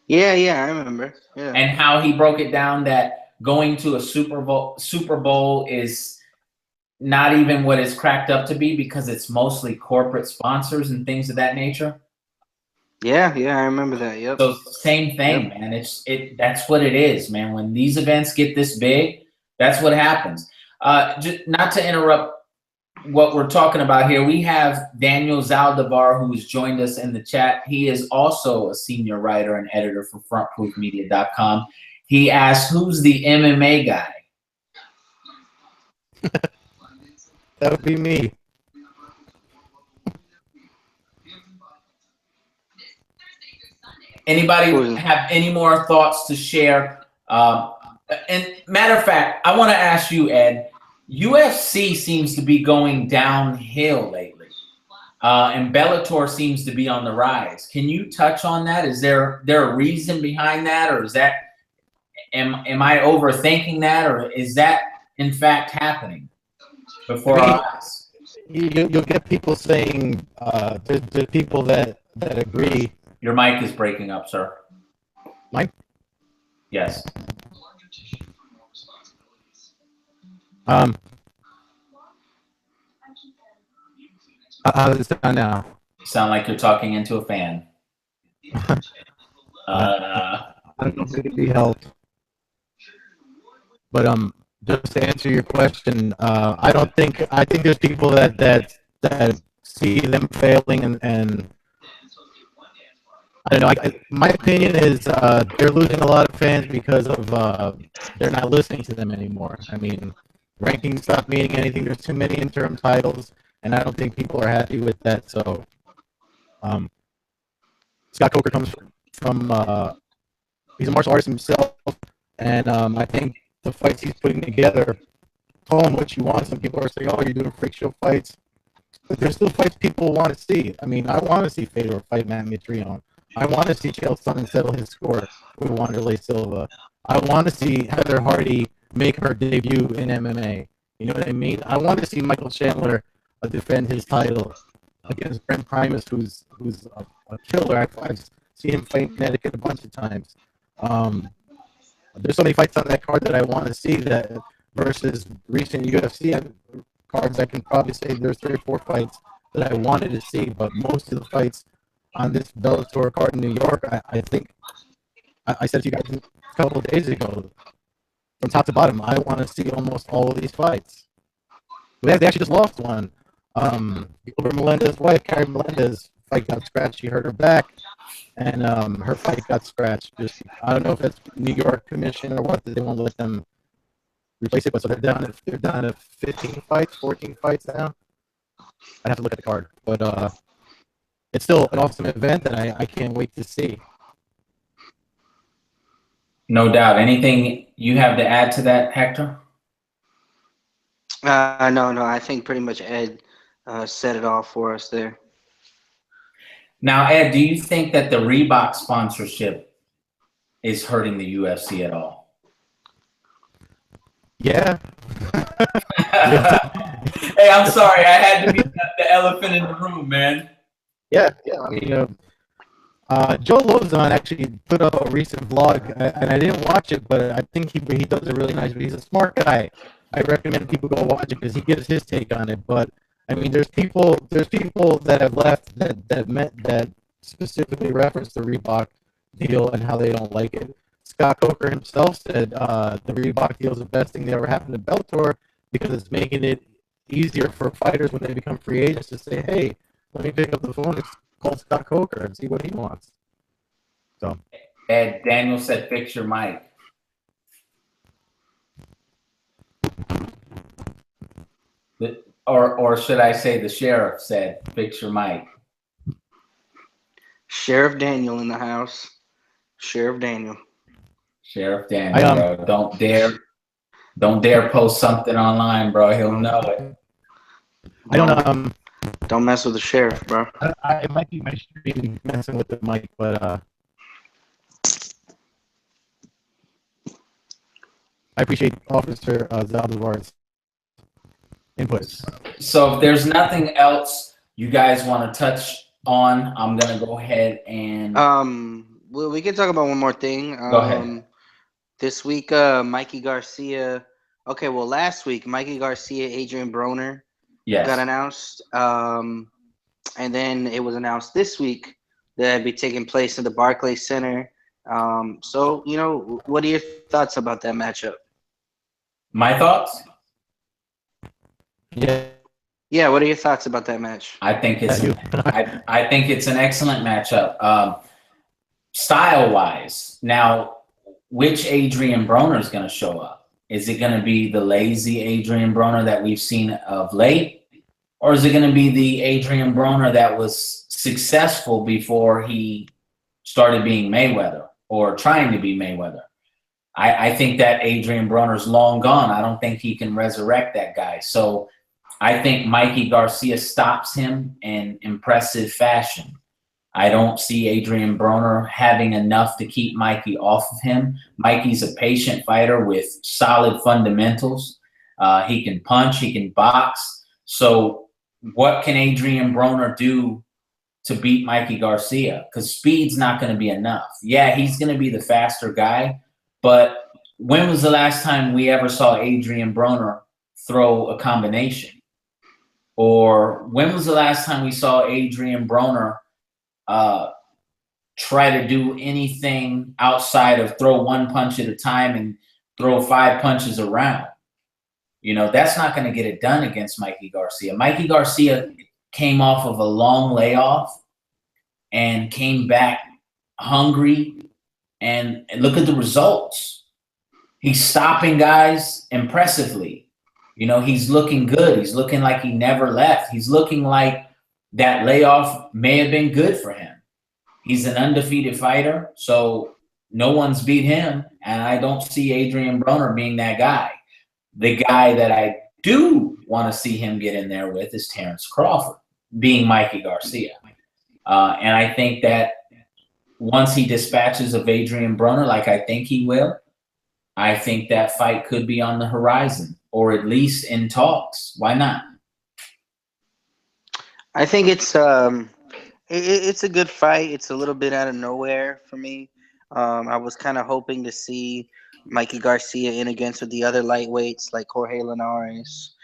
Speaker 3: Yeah, I remember. Yeah.
Speaker 1: And how he broke it down that going to a Super Bowl is not even what it's cracked up to be because it's mostly corporate sponsors and things of that nature.
Speaker 3: Yeah, I remember that. Yep.
Speaker 1: So same thing, man. That's what it is, man. When these events get this big, that's what happens. Just not to interrupt what we're talking about here, we have Daniel Zaldivar, who's joined us in the chat. He is also a senior writer and editor for FrontproofMedia.com. He asked, "Who's the MMA guy?"
Speaker 2: That would be me.
Speaker 1: Anybody have any more thoughts to share? And matter of fact, I want to ask you, Ed, UFC seems to be going downhill lately. And Bellator seems to be on the rise. Can you touch on that? Is there a reason behind that? Or is that, am I overthinking that? Or is that in fact happening before our eyes?
Speaker 2: You'll get people saying, there's people that agree.
Speaker 1: Your mic is breaking up, sir.
Speaker 2: Mike?
Speaker 1: Yes.
Speaker 2: How does it sound now?
Speaker 1: Sound like you're talking into a fan.
Speaker 2: I don't know if it can be helped. But just to answer your question, I think there's people that see them failing and I don't know. My opinion is they're losing a lot of fans because of they're not listening to them anymore. rankings stop meaning anything. There's too many interim titles, and I don't think people are happy with that. So, Scott Coker comes from he's a martial artist himself, and I think the fights he's putting together, call him what you want. Some people are saying, "Oh, you're doing freak show fights," but there's still fights people want to see. I mean, I want to see Fedor fight Matt Mitrione. I want to see Chael Sonnen settle his score with Wanderlei Silva. I want to see Heather Hardy make her debut in MMA. You know what I mean? I want to see Michael Chandler defend his title against Brent Primus, who's a killer. I've seen him fight in Connecticut a bunch of times. There's so many fights on that card that I want to see that versus recent UFC cards. I can probably say there's 3 or 4 fights that I wanted to see, but most of the fights on this Bellator card in New York, I think I said to you guys a couple of days ago, from top to bottom, I want to see almost all of these fights. They actually just lost one. Gilbert Melendez's wife, Carrie Melendez, fight got scratched. She hurt her back, and her fight got scratched. I don't know if it's New York Commission or what, that they won't let them replace it, but so they're down to 15 fights, 14 fights now. I'd have to look at the card, but it's still an awesome event that I can't wait to see.
Speaker 1: No doubt. Anything you have to add to that, Hector?
Speaker 3: No. I think pretty much Ed set it all for us there.
Speaker 1: Now, Ed, do you think that the Reebok sponsorship is hurting the UFC at all?
Speaker 2: Yeah.
Speaker 1: Hey, I'm sorry. I had to be the elephant in the room, man.
Speaker 2: Yeah. I mean, Joe Lozon actually put up a recent vlog, and I didn't watch it, but I think he does it really nice. But he's a smart guy. I recommend people go watch it because he gives his take on it. But I mean, there's people that have left that specifically reference the Reebok deal and how they don't like it. Scott Coker himself said the Reebok deal is the best thing that ever happened to Bellator because it's making it easier for fighters when they become free agents to say, "Hey, let me pick up the phone and call Scott Coker and see what he wants." So,
Speaker 1: Ed, Daniel said, "Fix your mic." Or should I say the sheriff said, "Fix your mic."
Speaker 3: Sheriff Daniel in the house. Sheriff Daniel.
Speaker 1: Sheriff Daniel, bro. Don't dare post something online, bro. He'll know it.
Speaker 3: Don't mess with the sheriff, bro.
Speaker 2: It might be my stream messing with the mic, but I appreciate Officer Zaldivar's inputs.
Speaker 1: So if there's nothing else you guys want to touch on, I'm gonna go ahead and
Speaker 3: well, we can talk about one more thing.
Speaker 1: Go ahead.
Speaker 3: This week, Mikey Garcia. Okay, well, last week, Mikey Garcia, Adrian Broner got announced. And then it was announced this week that it'd be taking place in the Barclays Center. So, you know, what are your thoughts about that matchup?
Speaker 1: My thoughts?
Speaker 3: Yeah, what are your thoughts about that match?
Speaker 1: I think it's I think it's an excellent matchup. Style-wise, now, which Adrian Broner is going to show up? Is it going to be the lazy Adrian Broner that we've seen of late? Or is it going to be the Adrian Broner that was successful before he started being Mayweather or trying to be Mayweather? I think that Adrian Broner's long gone. I don't think he can resurrect that guy. So I think Mikey Garcia stops him in impressive fashion. I don't see Adrian Broner having enough to keep Mikey off of him. Mikey's a patient fighter with solid fundamentals. He can punch, he can box. So what can Adrian Broner do to beat Mikey Garcia? Because speed's not going to be enough. Yeah, he's going to be the faster guy, but when was the last time we ever saw Adrian Broner throw a combination? Or when was the last time we saw Adrian Broner try to do anything outside of throw one punch at a time and throw 5 punches around? You know, that's not going to get it done against Mikey Garcia. Mikey Garcia came off of a long layoff and came back hungry, and look at the results. He's stopping guys impressively. You know, he's looking good. He's looking like he never left. He's looking like that layoff may have been good for him. He's an undefeated fighter, so no one's beat him, and I don't see Adrian Broner being that guy. The guy that I do want to see him get in there with is Terrence Crawford, being Mikey Garcia. And I think that once he dispatches of Adrian Broner, like I think he will, I think that fight could be on the horizon, or at least in talks. Why not?
Speaker 3: I think it's a good fight. It's a little bit out of nowhere for me. I was kind of hoping to see Mikey Garcia in against with the other lightweights like Jorge Linares,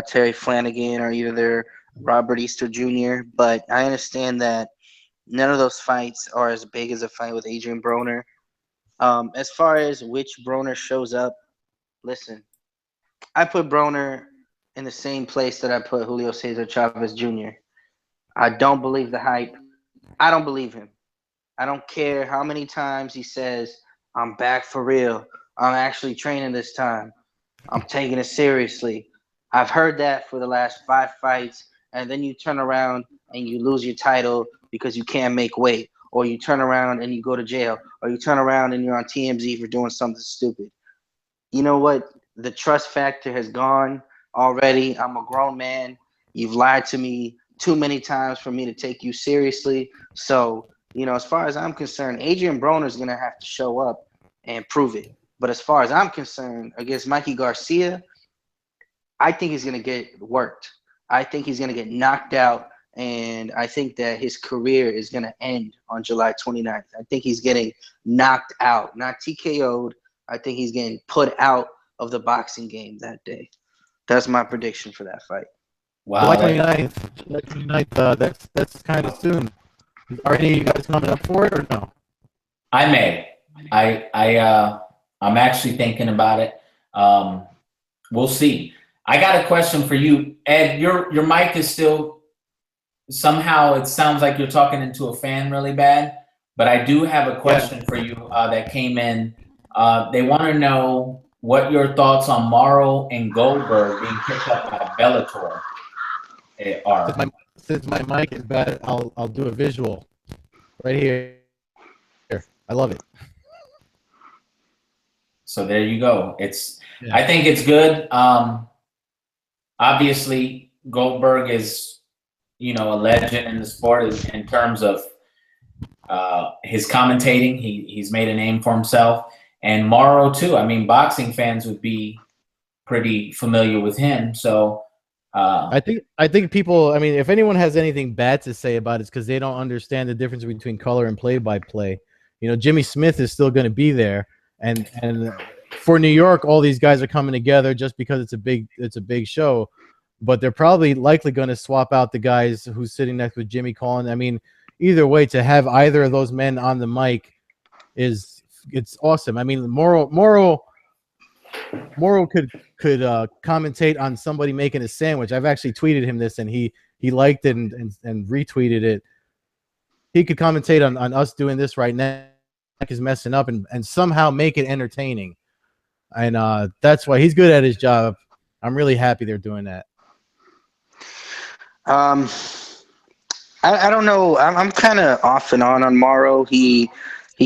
Speaker 3: Terry Flanagan, or either Robert Easter Jr. But I understand that none of those fights are as big as a fight with Adrian Broner. As far as which Broner shows up, listen, I put Broner in the same place that I put Julio Cesar Chavez Jr. I don't believe the hype. I don't believe him. I don't care how many times he says, I'm back for real. I'm actually training this time. I'm taking it seriously. I've heard that for the last 5 fights, and then you turn around and you lose your title because you can't make weight, or you turn around and you go to jail, or you turn around and you're on TMZ for doing something stupid. You know what? The trust factor has gone already. I'm a grown man. You've lied to me too many times for me to take you seriously. So, you know, as far as I'm concerned, Adrian Broner is going to have to show up and prove it. But as far as I'm concerned, against Mikey Garcia, I think he's going to get worked. I think he's going to get knocked out, and I think that his career is going to end on July 29th. I think he's getting knocked out, not TKO'd. I think he's getting put out of the boxing game that day. That's my prediction for that fight.
Speaker 2: Wow. July 29th, that's kind of soon. Are any of you guys coming up for it or no?
Speaker 1: I may. I'm actually thinking about it. We'll see. I got a question for you, Ed. Your mic is still somehow. It sounds like you're talking into a fan really bad. But I do have a question for you that came in. They want to know what your thoughts on Morrow and Goldberg being picked up by Bellator are.
Speaker 2: Since my mic is bad, I'll do a visual right here. I love it.
Speaker 1: So there you go. I think it's good. Obviously, Goldberg is, a legend in the sport in terms of his commentating. He's made a name for himself, and Morrow too. I mean, boxing fans would be pretty familiar with him. So
Speaker 2: I think people. I mean, if anyone has anything bad to say about it, it's because they don't understand the difference between color and play-by-play. Jimmy Smith is still going to be there, and for New York, all these guys are coming together just because it's a big show. But they're probably likely going to swap out the guys who's sitting next with Jimmy Collins. I mean, either way, to have either of those men on the mic it's awesome. I mean, Morrow could commentate on somebody making a sandwich. I've actually tweeted him this, and he liked it and retweeted it. He could commentate on us doing this right now, is messing up, and somehow make it entertaining. And that's why he's good at his job. I'm really happy they're doing that.
Speaker 3: I don't know. I'm kind of off and on Morrow. He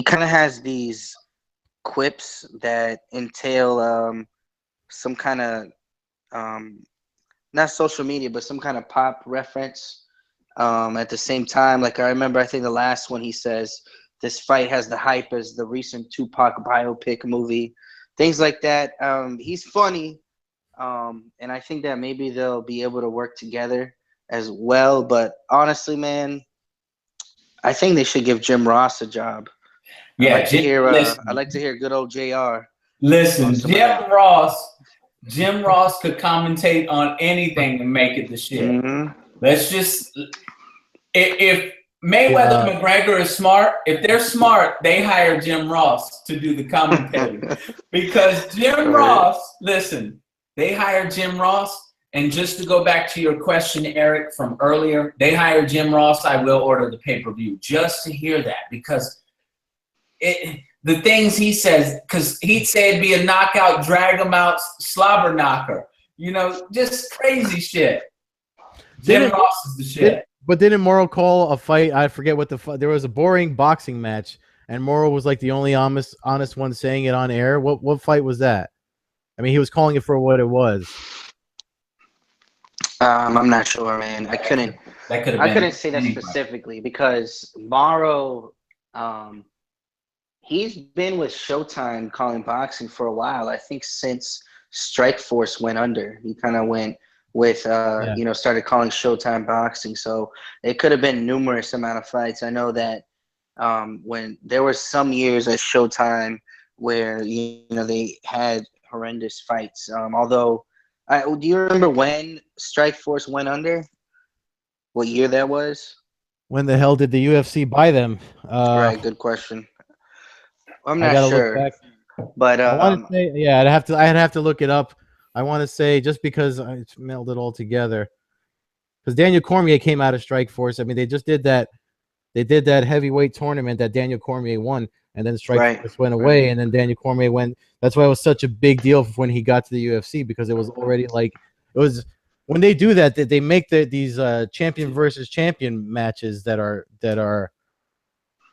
Speaker 3: kind of has these quips that entail some kind of not social media, but some kind of pop reference. At the same time, like I remember, I think the last one he says, this fight has the hype as the recent Tupac biopic movie, things like that. He's funny, and I think that maybe they'll be able to work together as well. But honestly, man, I think they should give Jim Ross a job.
Speaker 1: Yeah,
Speaker 3: I'd like to hear good old JR.
Speaker 1: Listen, Jim Ross could commentate on anything and make it the shit.
Speaker 3: Mm-hmm.
Speaker 1: Let's just, if Mayweather-McGregor is smart, if they're smart, they hire Jim Ross to do the commentary. Because Jim Ross, listen, they hired Jim Ross. And just to go back to your question, Eric, from earlier, they hired Jim Ross. I will order the pay-per-view just to hear that, because the things he says, because he'd say it'd be a knockout, drag him out, slobber knocker. You know, just crazy shit. Jim Ross is the shit.
Speaker 2: But didn't Morrow call a fight? I forget what the fight. There was a boring boxing match, and Morrow was like the only honest one saying it on air. What fight was that? I mean, he was calling it for what it was.
Speaker 3: I'm not sure, man. I couldn't say that specifically because Morrow, he's been with Showtime calling boxing for a while. I think since Strikeforce went under, he kind of went with started calling Showtime boxing. So it could have been numerous amount of fights. I know that when there were some years at Showtime where they had horrendous fights. Although, do you remember when Strikeforce went under? What year that was?
Speaker 2: When the hell did the UFC buy them?
Speaker 3: Right, good question. I'm not sure.
Speaker 2: Look back.
Speaker 3: But
Speaker 2: I want to say, yeah, I'd have to look it up. I want to say just because I mailed it all together, because Daniel Cormier came out of Strikeforce. I mean, they just did that. They did that heavyweight tournament that Daniel Cormier won, and then Strikeforce went away, and then Daniel Cormier went. That's why it was such a big deal when he got to the UFC, because it was already like it was. When they do that, they make these champion versus champion matches that are.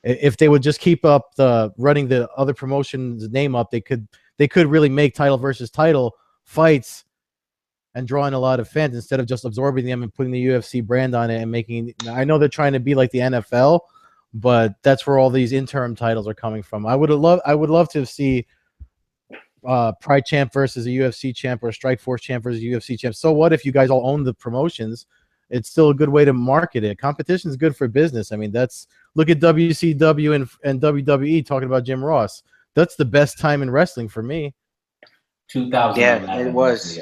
Speaker 2: If they would just keep up running the other promotion's name up, they could really make title versus title fights and draw in a lot of fans instead of just absorbing them and putting the UFC brand on it and making. I know they're trying to be like the NFL, but that's where all these interim titles are coming from. I would love to see Pride champ versus a UFC champ, or a Strikeforce champ versus a UFC champ. So what if you guys all own the promotions? It's still a good way to market it. Competition is good for business. I mean, look at WCW and WWE talking about Jim Ross. That's the best time in wrestling for me.
Speaker 1: 2011.
Speaker 3: Yeah, it was.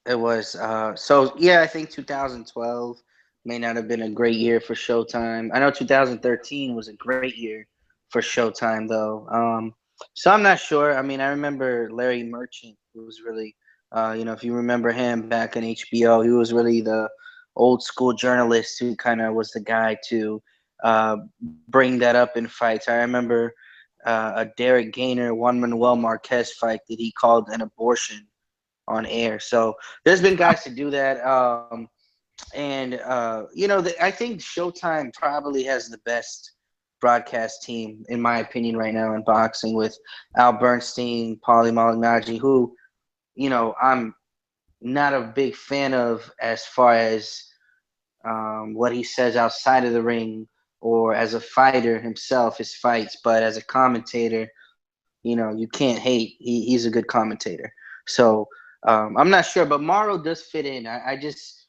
Speaker 3: It was. So yeah, I think 2012 may not have been a great year for Showtime. I know 2013 was a great year for Showtime, though. So I'm not sure. I mean, I remember Larry Merchant, who was really, if you remember him back on HBO, he was really the old school journalist who kind of was the guy to bring that up in fights. I remember a Derek Gainer, Juan Manuel Marquez fight that he called an abortion on air. So there's been guys to do that. I think Showtime probably has the best broadcast team, in my opinion, right now in boxing, with Al Bernstein, Paulie Malignaggi, who, I'm not a big fan of as far as what he says outside of the ring or as a fighter himself, his fights, but as a commentator, you can't hate. He's a good commentator. So I'm not sure, but Morrow does fit in. I just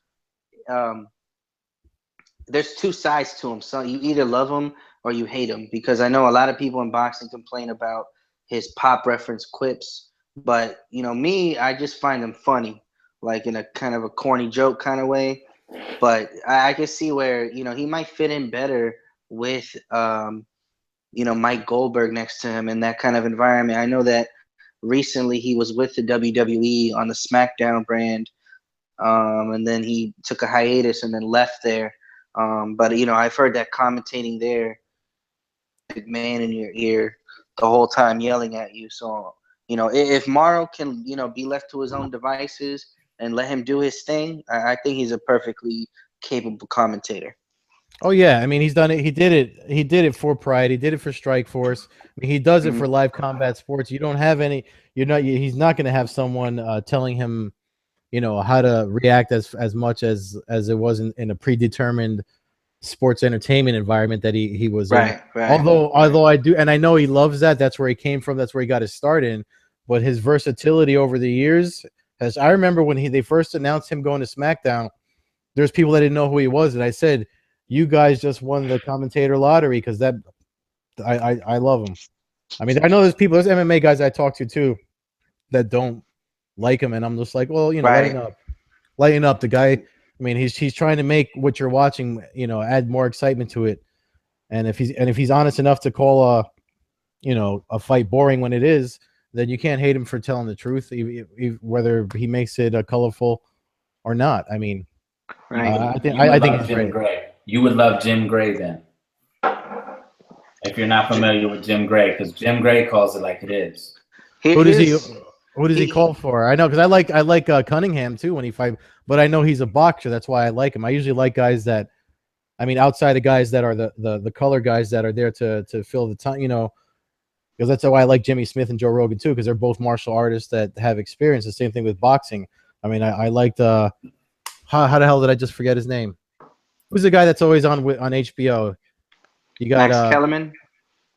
Speaker 3: there's two sides to him. So you either love him or you hate him, because I know a lot of people in boxing complain about his pop reference quips, but me, I just find them funny, like in a kind of a corny joke kind of way. But I can see where he might fit in better with Mike Goldberg next to him in that kind of environment. I know that recently he was with the WWE on the SmackDown brand, and then he took a hiatus and then left there. But I've heard that commentating there, man in your ear the whole time yelling at you. So if Morrow can be left to his own devices and let him do his thing, I think he's a perfectly capable commentator.
Speaker 2: Oh yeah, I mean, he's done it. He did it for Pride. He did it for Strikeforce. I mean, he does it for live combat sports. You don't have any. He's not going to have someone telling him, how to react as much as it was in a predetermined sports entertainment environment that he was in. Right. Although I do, and I know he loves that. That's where he came from. That's where he got his start in. But his versatility over the years I remember when they first announced him going to SmackDown, there's people that didn't know who he was, and I said, you guys just won the commentator lottery, because I love him. I mean, I know there's MMA guys I talk to too that don't like him, and I'm just like, well, lighten up. The guy, I mean, he's trying to make what you're watching, add more excitement to it. And if he's honest enough to call a fight boring when it is, then you can't hate him for telling the truth, whether he makes it colorful or not. I mean, I think he's
Speaker 1: Jim Gray. You would love Jim Gray then, if you're not familiar with Jim Gray, because Jim Gray calls it like it is.
Speaker 2: Who What does he call for? I know because I like Cunningham too when he fight, but I know he's a boxer. That's why I like him. I usually like guys that, I mean, outside the guys that are the color guys that are there to fill the time, you know, because that's why I like Jimmy Smith and Joe Rogan too, because they're both martial artists that have experience. The same thing with boxing. I mean, I liked how the hell did I just forget his name? Who's the guy that's always on HBO? You got
Speaker 3: Max Kellerman.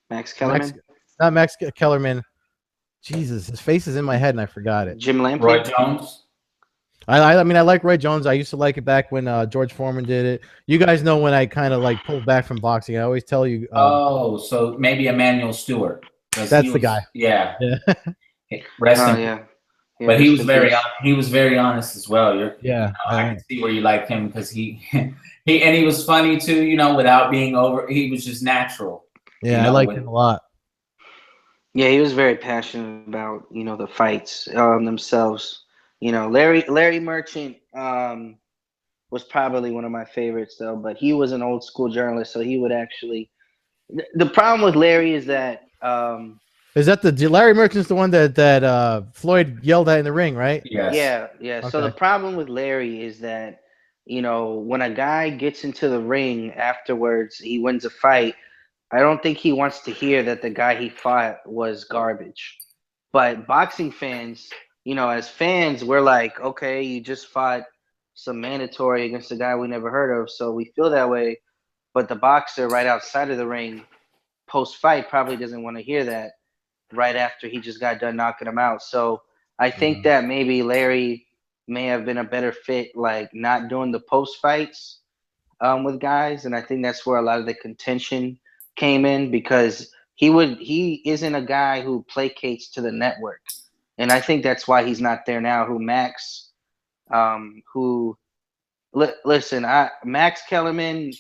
Speaker 3: Max Kellerman.
Speaker 2: Not Max Kellerman. Jesus, his face is in my head and I forgot it.
Speaker 3: Jim Lampley.
Speaker 1: Roy Jones.
Speaker 2: I mean, I like Roy Jones. I used to like it back when George Foreman did it. You guys know when I kind of like pulled back from boxing. I always tell you.
Speaker 1: So maybe Emmanuel Stewart.
Speaker 2: That's the guy.
Speaker 1: Yeah.
Speaker 3: Oh yeah.
Speaker 1: But he was very honest as well.
Speaker 2: Yeah.
Speaker 1: I can see where you like him because he was funny too. You know, without being over. He was just natural.
Speaker 2: Yeah, I liked him a lot.
Speaker 3: Yeah, he was very passionate about, you know, the fights themselves. You know, Larry Merchant was probably one of my favorites though, but he was an old school journalist, so he would actually. The problem with Larry is that.
Speaker 2: Is that the Larry Merchant's the one that Floyd yelled at in the ring, right?
Speaker 1: Yes.
Speaker 3: Yeah.
Speaker 2: Okay.
Speaker 3: So the problem with Larry is that, you know, when a guy gets into the ring afterwards, he wins a fight. I don't think he wants to hear that the guy he fought was garbage. But boxing fans, you know, as fans, we're like, okay, you just fought some mandatory against a guy we never heard of, so we feel that way. But the boxer right outside of the ring, post-fight, probably doesn't want to hear that right after he just got done knocking him out. So I think that maybe Larry may have been a better fit, like not doing the post-fights with guys, and I think that's where a lot of the contention came in because he isn't a guy who placates to the network, and I think that's why he's not there now. Max Kellerman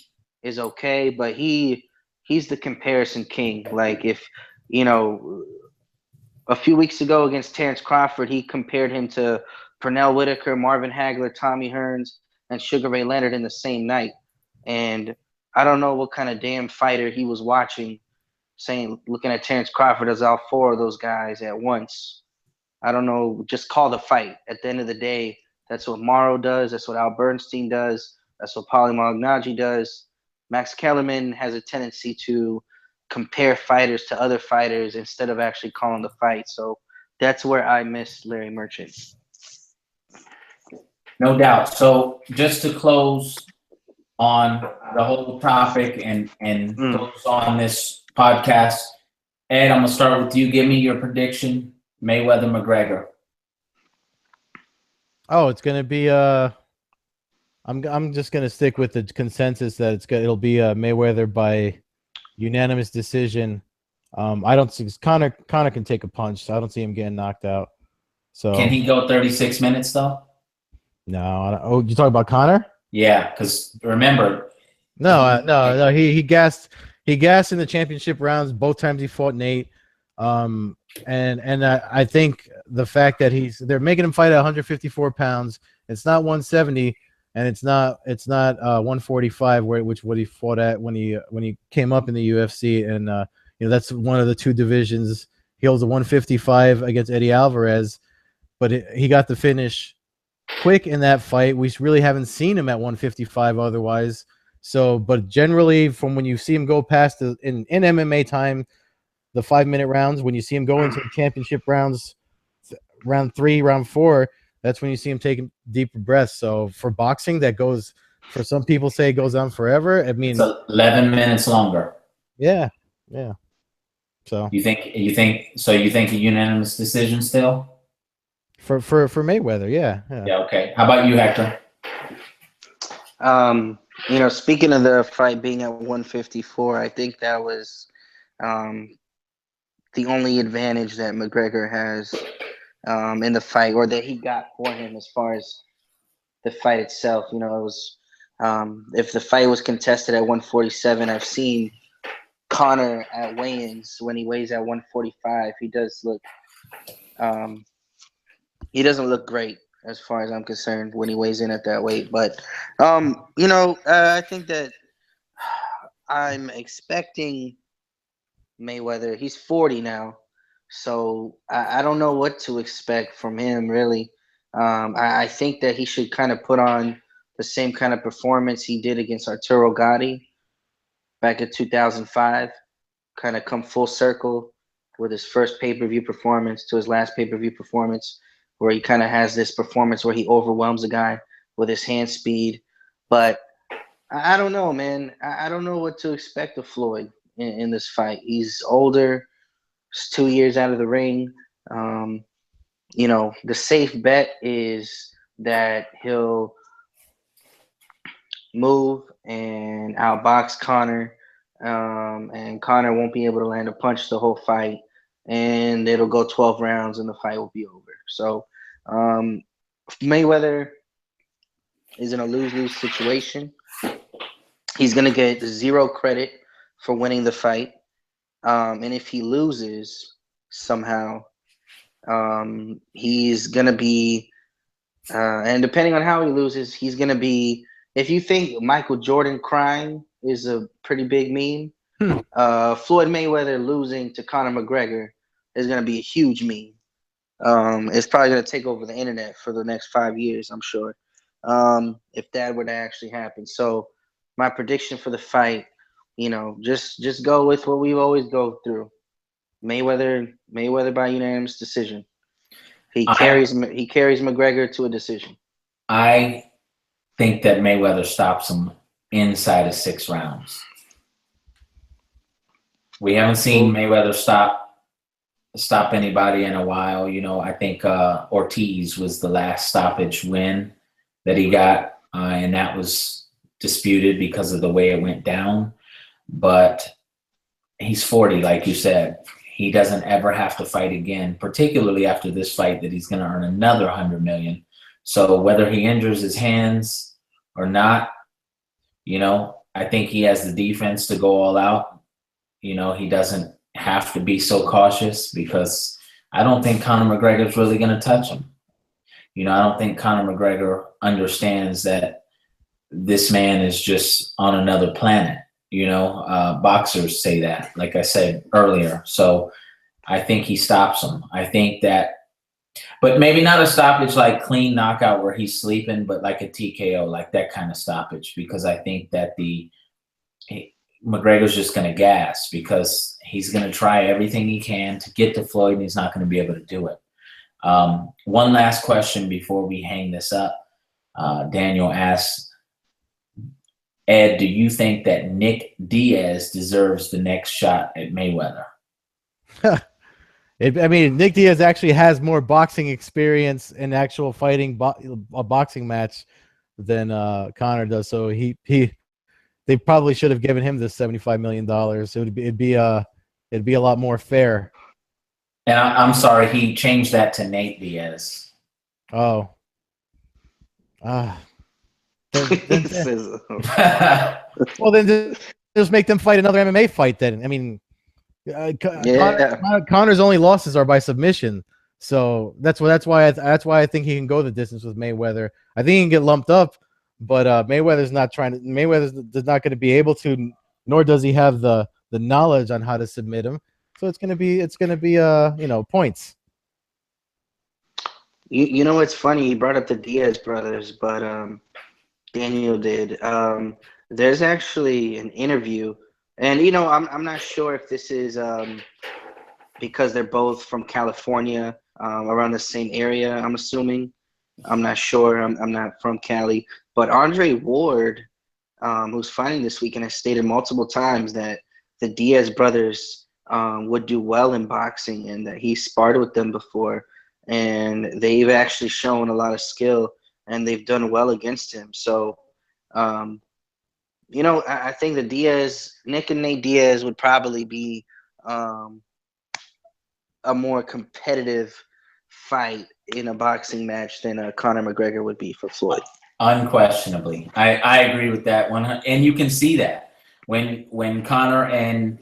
Speaker 3: is okay, but he's the comparison king. Like if you know, a few weeks ago against Terrence Crawford, he compared him to Pernell Whitaker, Marvin Hagler, Tommy Hearns, and Sugar Ray Leonard in the same night. And I don't know what kind of damn fighter he was watching, looking at Terrence Crawford as all four of those guys at once. I don't know. Just call the fight. At the end of the day, that's what Morrow does. That's what Al Bernstein does. That's what Paulie Malignaggi does. Max Kellerman has a tendency to compare fighters to other fighters instead of actually calling the fight. So that's where I miss Larry Merchant.
Speaker 1: No doubt. So just to close on the whole topic and close on this podcast, Ed, I'm gonna start with you. Give me your prediction, Mayweather-McGregor.
Speaker 2: Oh, it's gonna be I'm just gonna stick with the consensus that it'll be Mayweather by unanimous decision. I don't see Conor can take a punch, so I don't see him getting knocked out. So
Speaker 1: Can he go 36 minutes though?
Speaker 2: No. You talking about Conor?
Speaker 1: Yeah, because remember.
Speaker 2: No. He gassed in the championship rounds both times he fought Nate. And I think the fact that they're making him fight at 154 pounds. It's not 170, and it's not 145, which what he fought at when he came up in the UFC, and you know that's one of the two divisions. He holds a 155 against Eddie Alvarez, but he got the finish quick in that fight. We really haven't seen him at 155 otherwise. So, but generally, from when you see him go past in MMA time, the 5-minute rounds, when you see him go into the championship rounds, round 3, round 4, that's when you see him taking deeper breaths. So for boxing, that goes, for some people say it goes on forever. I mean,
Speaker 1: it's 11 minutes longer.
Speaker 2: Yeah. So
Speaker 1: you think a unanimous decision still?
Speaker 2: For Mayweather, yeah.
Speaker 1: Yeah, okay. How about you, Hector?
Speaker 3: You know, speaking of the fight being at 154, I think that was the only advantage that McGregor has in the fight, or that he got for him as far as the fight itself. You know, it was if the fight was contested at 147, I've seen Conor at weigh-ins when he weighs at 145. He does look he doesn't look great as far as I'm concerned when he weighs in at that weight. But you know, I think that I'm expecting Mayweather. He's 40 now, So I don't know what to expect from him, really. I think that he should kind of put on the same kind of performance he did against Arturo Gatti back in 2005, kind of come full circle with his first pay-per-view performance to his last pay-per-view performance, where he kind of has this performance where he overwhelms a guy with his hand speed. But I don't know, man. I don't know what to expect of Floyd in this fight. He's older. He's 2 years out of the ring. You know, the safe bet is that he'll move and outbox Conor, and Conor won't be able to land a punch the whole fight, and it'll go 12 rounds and the fight will be over. So Mayweather is in a lose-lose situation. He's going to get zero credit for winning the fight. And if he loses somehow, he's going to be, and depending on how he loses, he's going to be, if you think Michael Jordan crying is a pretty big meme, Floyd Mayweather losing to Conor McGregor is going to be a huge meme. It's probably going to take over the internet for the next 5 years, I'm sure, if that were to actually happen. So my prediction for the fight, you know, just go with what we always go through. Mayweather by unanimous decision. He carries McGregor to a decision.
Speaker 1: I think that Mayweather stops him inside of 6 rounds. We haven't seen Mayweather stop anybody in a while. You know, I think Ortiz was the last stoppage win that he got, and that was disputed because of the way it went down. But he's 40, like you said. He doesn't ever have to fight again, particularly after this fight that he's going to earn another $100 million. So whether he injures his hands or not, you know, I think he has the defense to go all out. You know, he doesn't have to be so cautious because I don't think Conor McGregor is really going to touch him. You know, I don't think Conor McGregor understands that this man is just on another planet. You know, boxers say that, like I said earlier. So I think he stops him. I think that, but maybe not a stoppage like clean knockout where he's sleeping, but like a TKO, like that kind of stoppage, because I think that McGregor's just going to gas because he's going to try everything he can to get to Floyd, and he's not going to be able to do it. One last question before we hang this up. Daniel asks, Ed, do you think that Nick Diaz deserves the next shot at Mayweather?
Speaker 2: I mean, Nick Diaz actually has more boxing experience in actual fighting a boxing match than Conor does. So they probably should have given him this $75 million. It'd be a lot more fair.
Speaker 1: And I'm sorry, he changed that to Nate Diaz.
Speaker 2: Oh. Well, then just make them fight another MMA fight then. I mean, Conor's only losses are by submission, so that's why I think he can go the distance with Mayweather. I think he can get lumped up, but Mayweather's not going to be able to, nor does he have the knowledge on how to submit him. So it's gonna be points.
Speaker 3: You know what's funny? He brought up the Diaz brothers, but Daniel did. There's actually an interview, and you know, I'm not sure if this is because they're both from California, around the same area. I'm assuming. I'm not sure. I'm not from Cali, but Andre Ward, who's fighting this weekend, has stated multiple times that the Diaz brothers would do well in boxing, and that he sparred with them before, and they've actually shown a lot of skill, and they've done well against him. So, you know, I think Nick and Nate Diaz would probably be a more competitive fight in a boxing match than Conor McGregor would be for Floyd.
Speaker 1: Unquestionably. I agree with that one. And you can see that when Conor and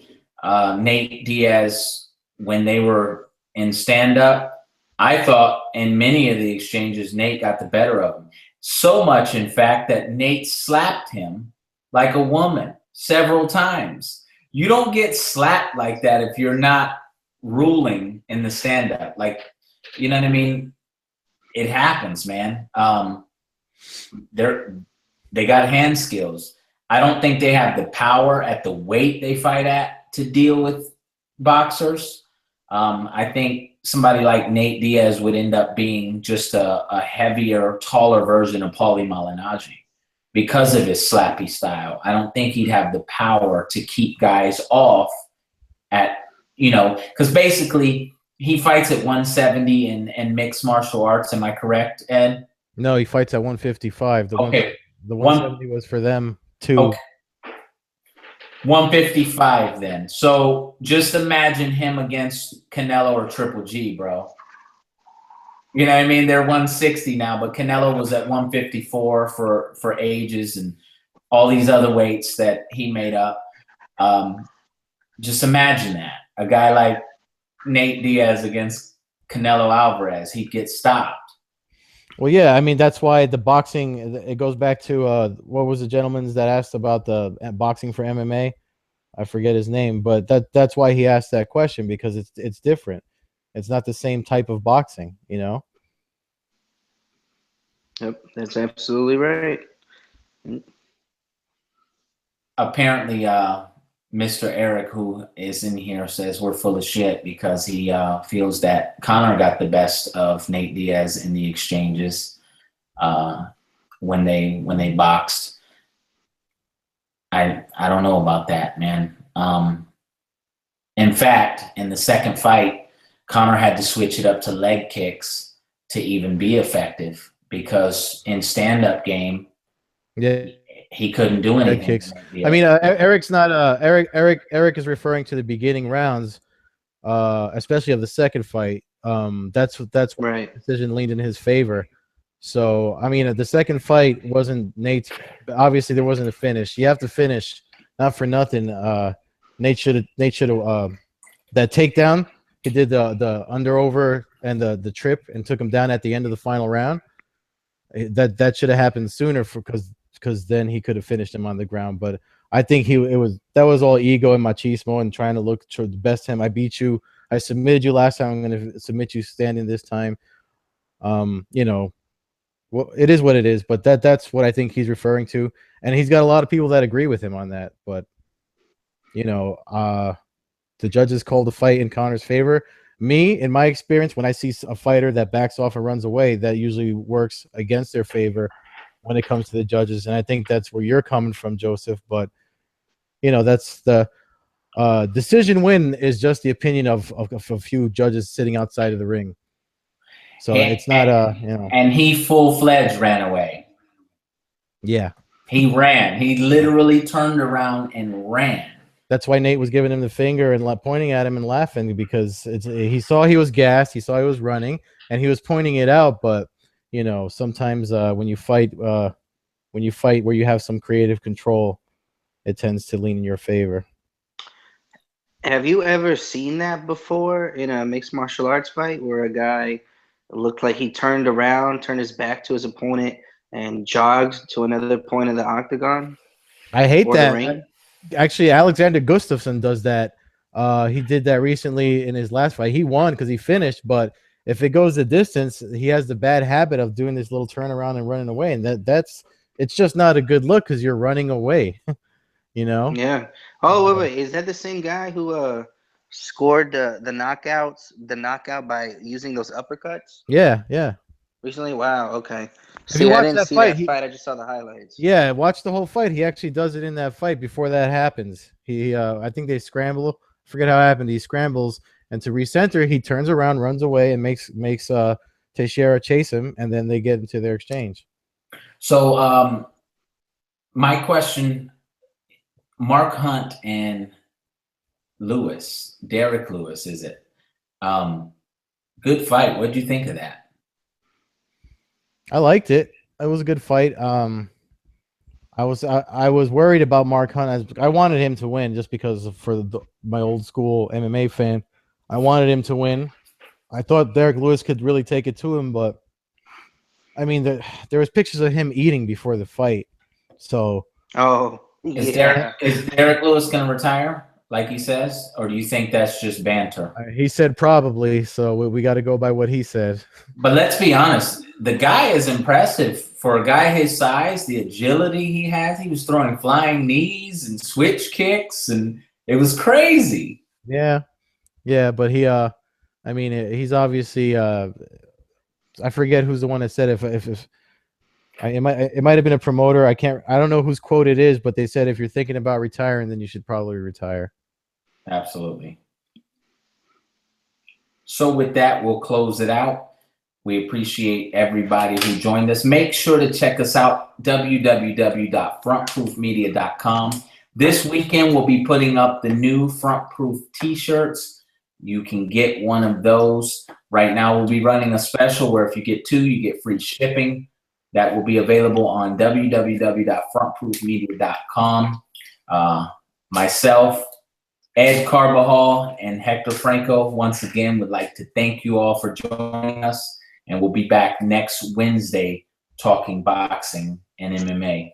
Speaker 1: Nate Diaz, when they were in stand-up, I thought in many of the exchanges, Nate got the better of him. So much, in fact, that Nate slapped him like a woman several times. You don't get slapped like that if you're not ruling in the stand-up. Like, you know what I mean? It happens, man. They got hand skills. I don't think they have the power at the weight they fight at to deal with boxers. I think somebody like Nate Diaz would end up being just a heavier, taller version of Paulie Malignaggi because of his slappy style. I don't think he'd have the power to keep guys off at, because basically he fights at 170 in mixed martial arts. Am I correct, Ed?
Speaker 2: No, he fights at 155.
Speaker 1: Okay.
Speaker 2: The 170 was for them too.
Speaker 1: Okay. 155 then. So just imagine him against Canelo or Triple G, bro. You know what I mean? They're 160 now, but Canelo was at 154 for ages and all these other weights that he made up. Just imagine that. A guy like Nate Diaz against Canelo Alvarez, he'd get stopped.
Speaker 2: Well, yeah, I mean, that's why the boxing, it goes back to what was the gentleman's that asked about the boxing for MMA? I forget his name, but that's why he asked that question, because it's different. It's not the same type of boxing,
Speaker 3: Yep, that's absolutely right.
Speaker 1: Apparently, Mr. Eric, who is in here, says we're full of shit because he feels that Conor got the best of Nate Diaz in the exchanges when they boxed. I don't know about that, man. In fact, in the second fight, Conor had to switch it up to leg kicks to even be effective because in stand-up game,
Speaker 2: yeah,
Speaker 1: he couldn't do anything.
Speaker 2: kicks. I mean, Eric's not Eric is referring to the beginning rounds, especially of the second fight. That's
Speaker 3: right.
Speaker 2: The decision leaned in his favor. So I mean, the second fight wasn't Nate's. Obviously, there wasn't a finish. You have to finish, not for nothing. Nate should have that takedown. He did the under over and the trip and took him down at the end of the final round. That should have happened sooner because then he could have finished him on the ground. But I think that was all ego and machismo and trying to look to the best him. I beat you. I submitted you last time. I'm going to submit you standing this time. Well, it is what it is. But that's what I think he's referring to, and he's got a lot of people that agree with him on that. But the judges called the fight in Conor's favor. Me, in my experience, when I see a fighter that backs off and runs away, that usually works against their favor when it comes to the judges. And I think that's where you're coming from, Joseph. But, that's the decision win is just the opinion of a few judges sitting outside of the ring. So it's not
Speaker 1: And he full-fledged ran away.
Speaker 2: Yeah.
Speaker 1: He ran. He literally turned around and ran.
Speaker 2: That's why Nate was giving him the finger and pointing at him and laughing, because he saw he was gassed, he saw he was running, and he was pointing it out. But sometimes when you fight where you have some creative control, it tends to lean in your favor.
Speaker 3: Have you ever seen that before in a mixed martial arts fight where a guy looked like he turned around, turned his back to his opponent, and jogged to another point of the octagon?
Speaker 2: I hate that. Actually, Alexander Gustafsson does that. He did that recently in his last fight. He won because he finished, but if it goes the distance, he has the bad habit of doing this little turnaround and running away, and it's just not a good look because you're running away.
Speaker 3: Yeah. Oh, wait. Is that the same guy who scored the knockout by using those uppercuts?
Speaker 2: Yeah.
Speaker 3: Recently? Wow. Okay.
Speaker 2: See,
Speaker 3: I didn't see that fight. I just saw the highlights.
Speaker 2: Yeah, watch the whole fight. He actually does it in that fight before that happens. I think they scramble. Forget how it happened. He scrambles, and to recenter, he turns around, runs away, and makes Teixeira chase him, and then they get into their exchange.
Speaker 1: So, my question: Mark Hunt and Derek Lewis, is it? Good fight. What did you think of that?
Speaker 2: I liked it. It was a good fight. I was worried about Mark Hunt. I wanted him to win just because my old school MMA fan. I wanted him to win. I thought Derek Lewis could really take it to him, but I mean, there was pictures of him eating before the fight. So,
Speaker 3: is
Speaker 1: Derek Lewis going to retire? like he says, or do you think that's just banter?
Speaker 2: He said probably, so we got to go by what he said.
Speaker 1: But let's be honest, the guy is impressive for a guy his size. The agility he has, he was throwing flying knees and switch kicks, and it was crazy.
Speaker 2: Yeah, but he, I mean, he's obviously, I forget who's the one that said it might have been a promoter. I don't know whose quote it is, but they said if you're thinking about retiring, then you should probably retire.
Speaker 1: Absolutely. So with that, we'll close it out. We appreciate everybody who joined us. Make sure to check us out, www.frontproofmedia.com. This weekend, we'll be putting up the new Front Proof t-shirts. You can get one of those. Right now, we'll be running a special where if you get two, you get free shipping. That will be available on www.frontproofmedia.com. Myself, Ed Carbajal, and Hector Franco, once again, would like to thank you all for joining us. And we'll be back next Wednesday talking boxing and MMA.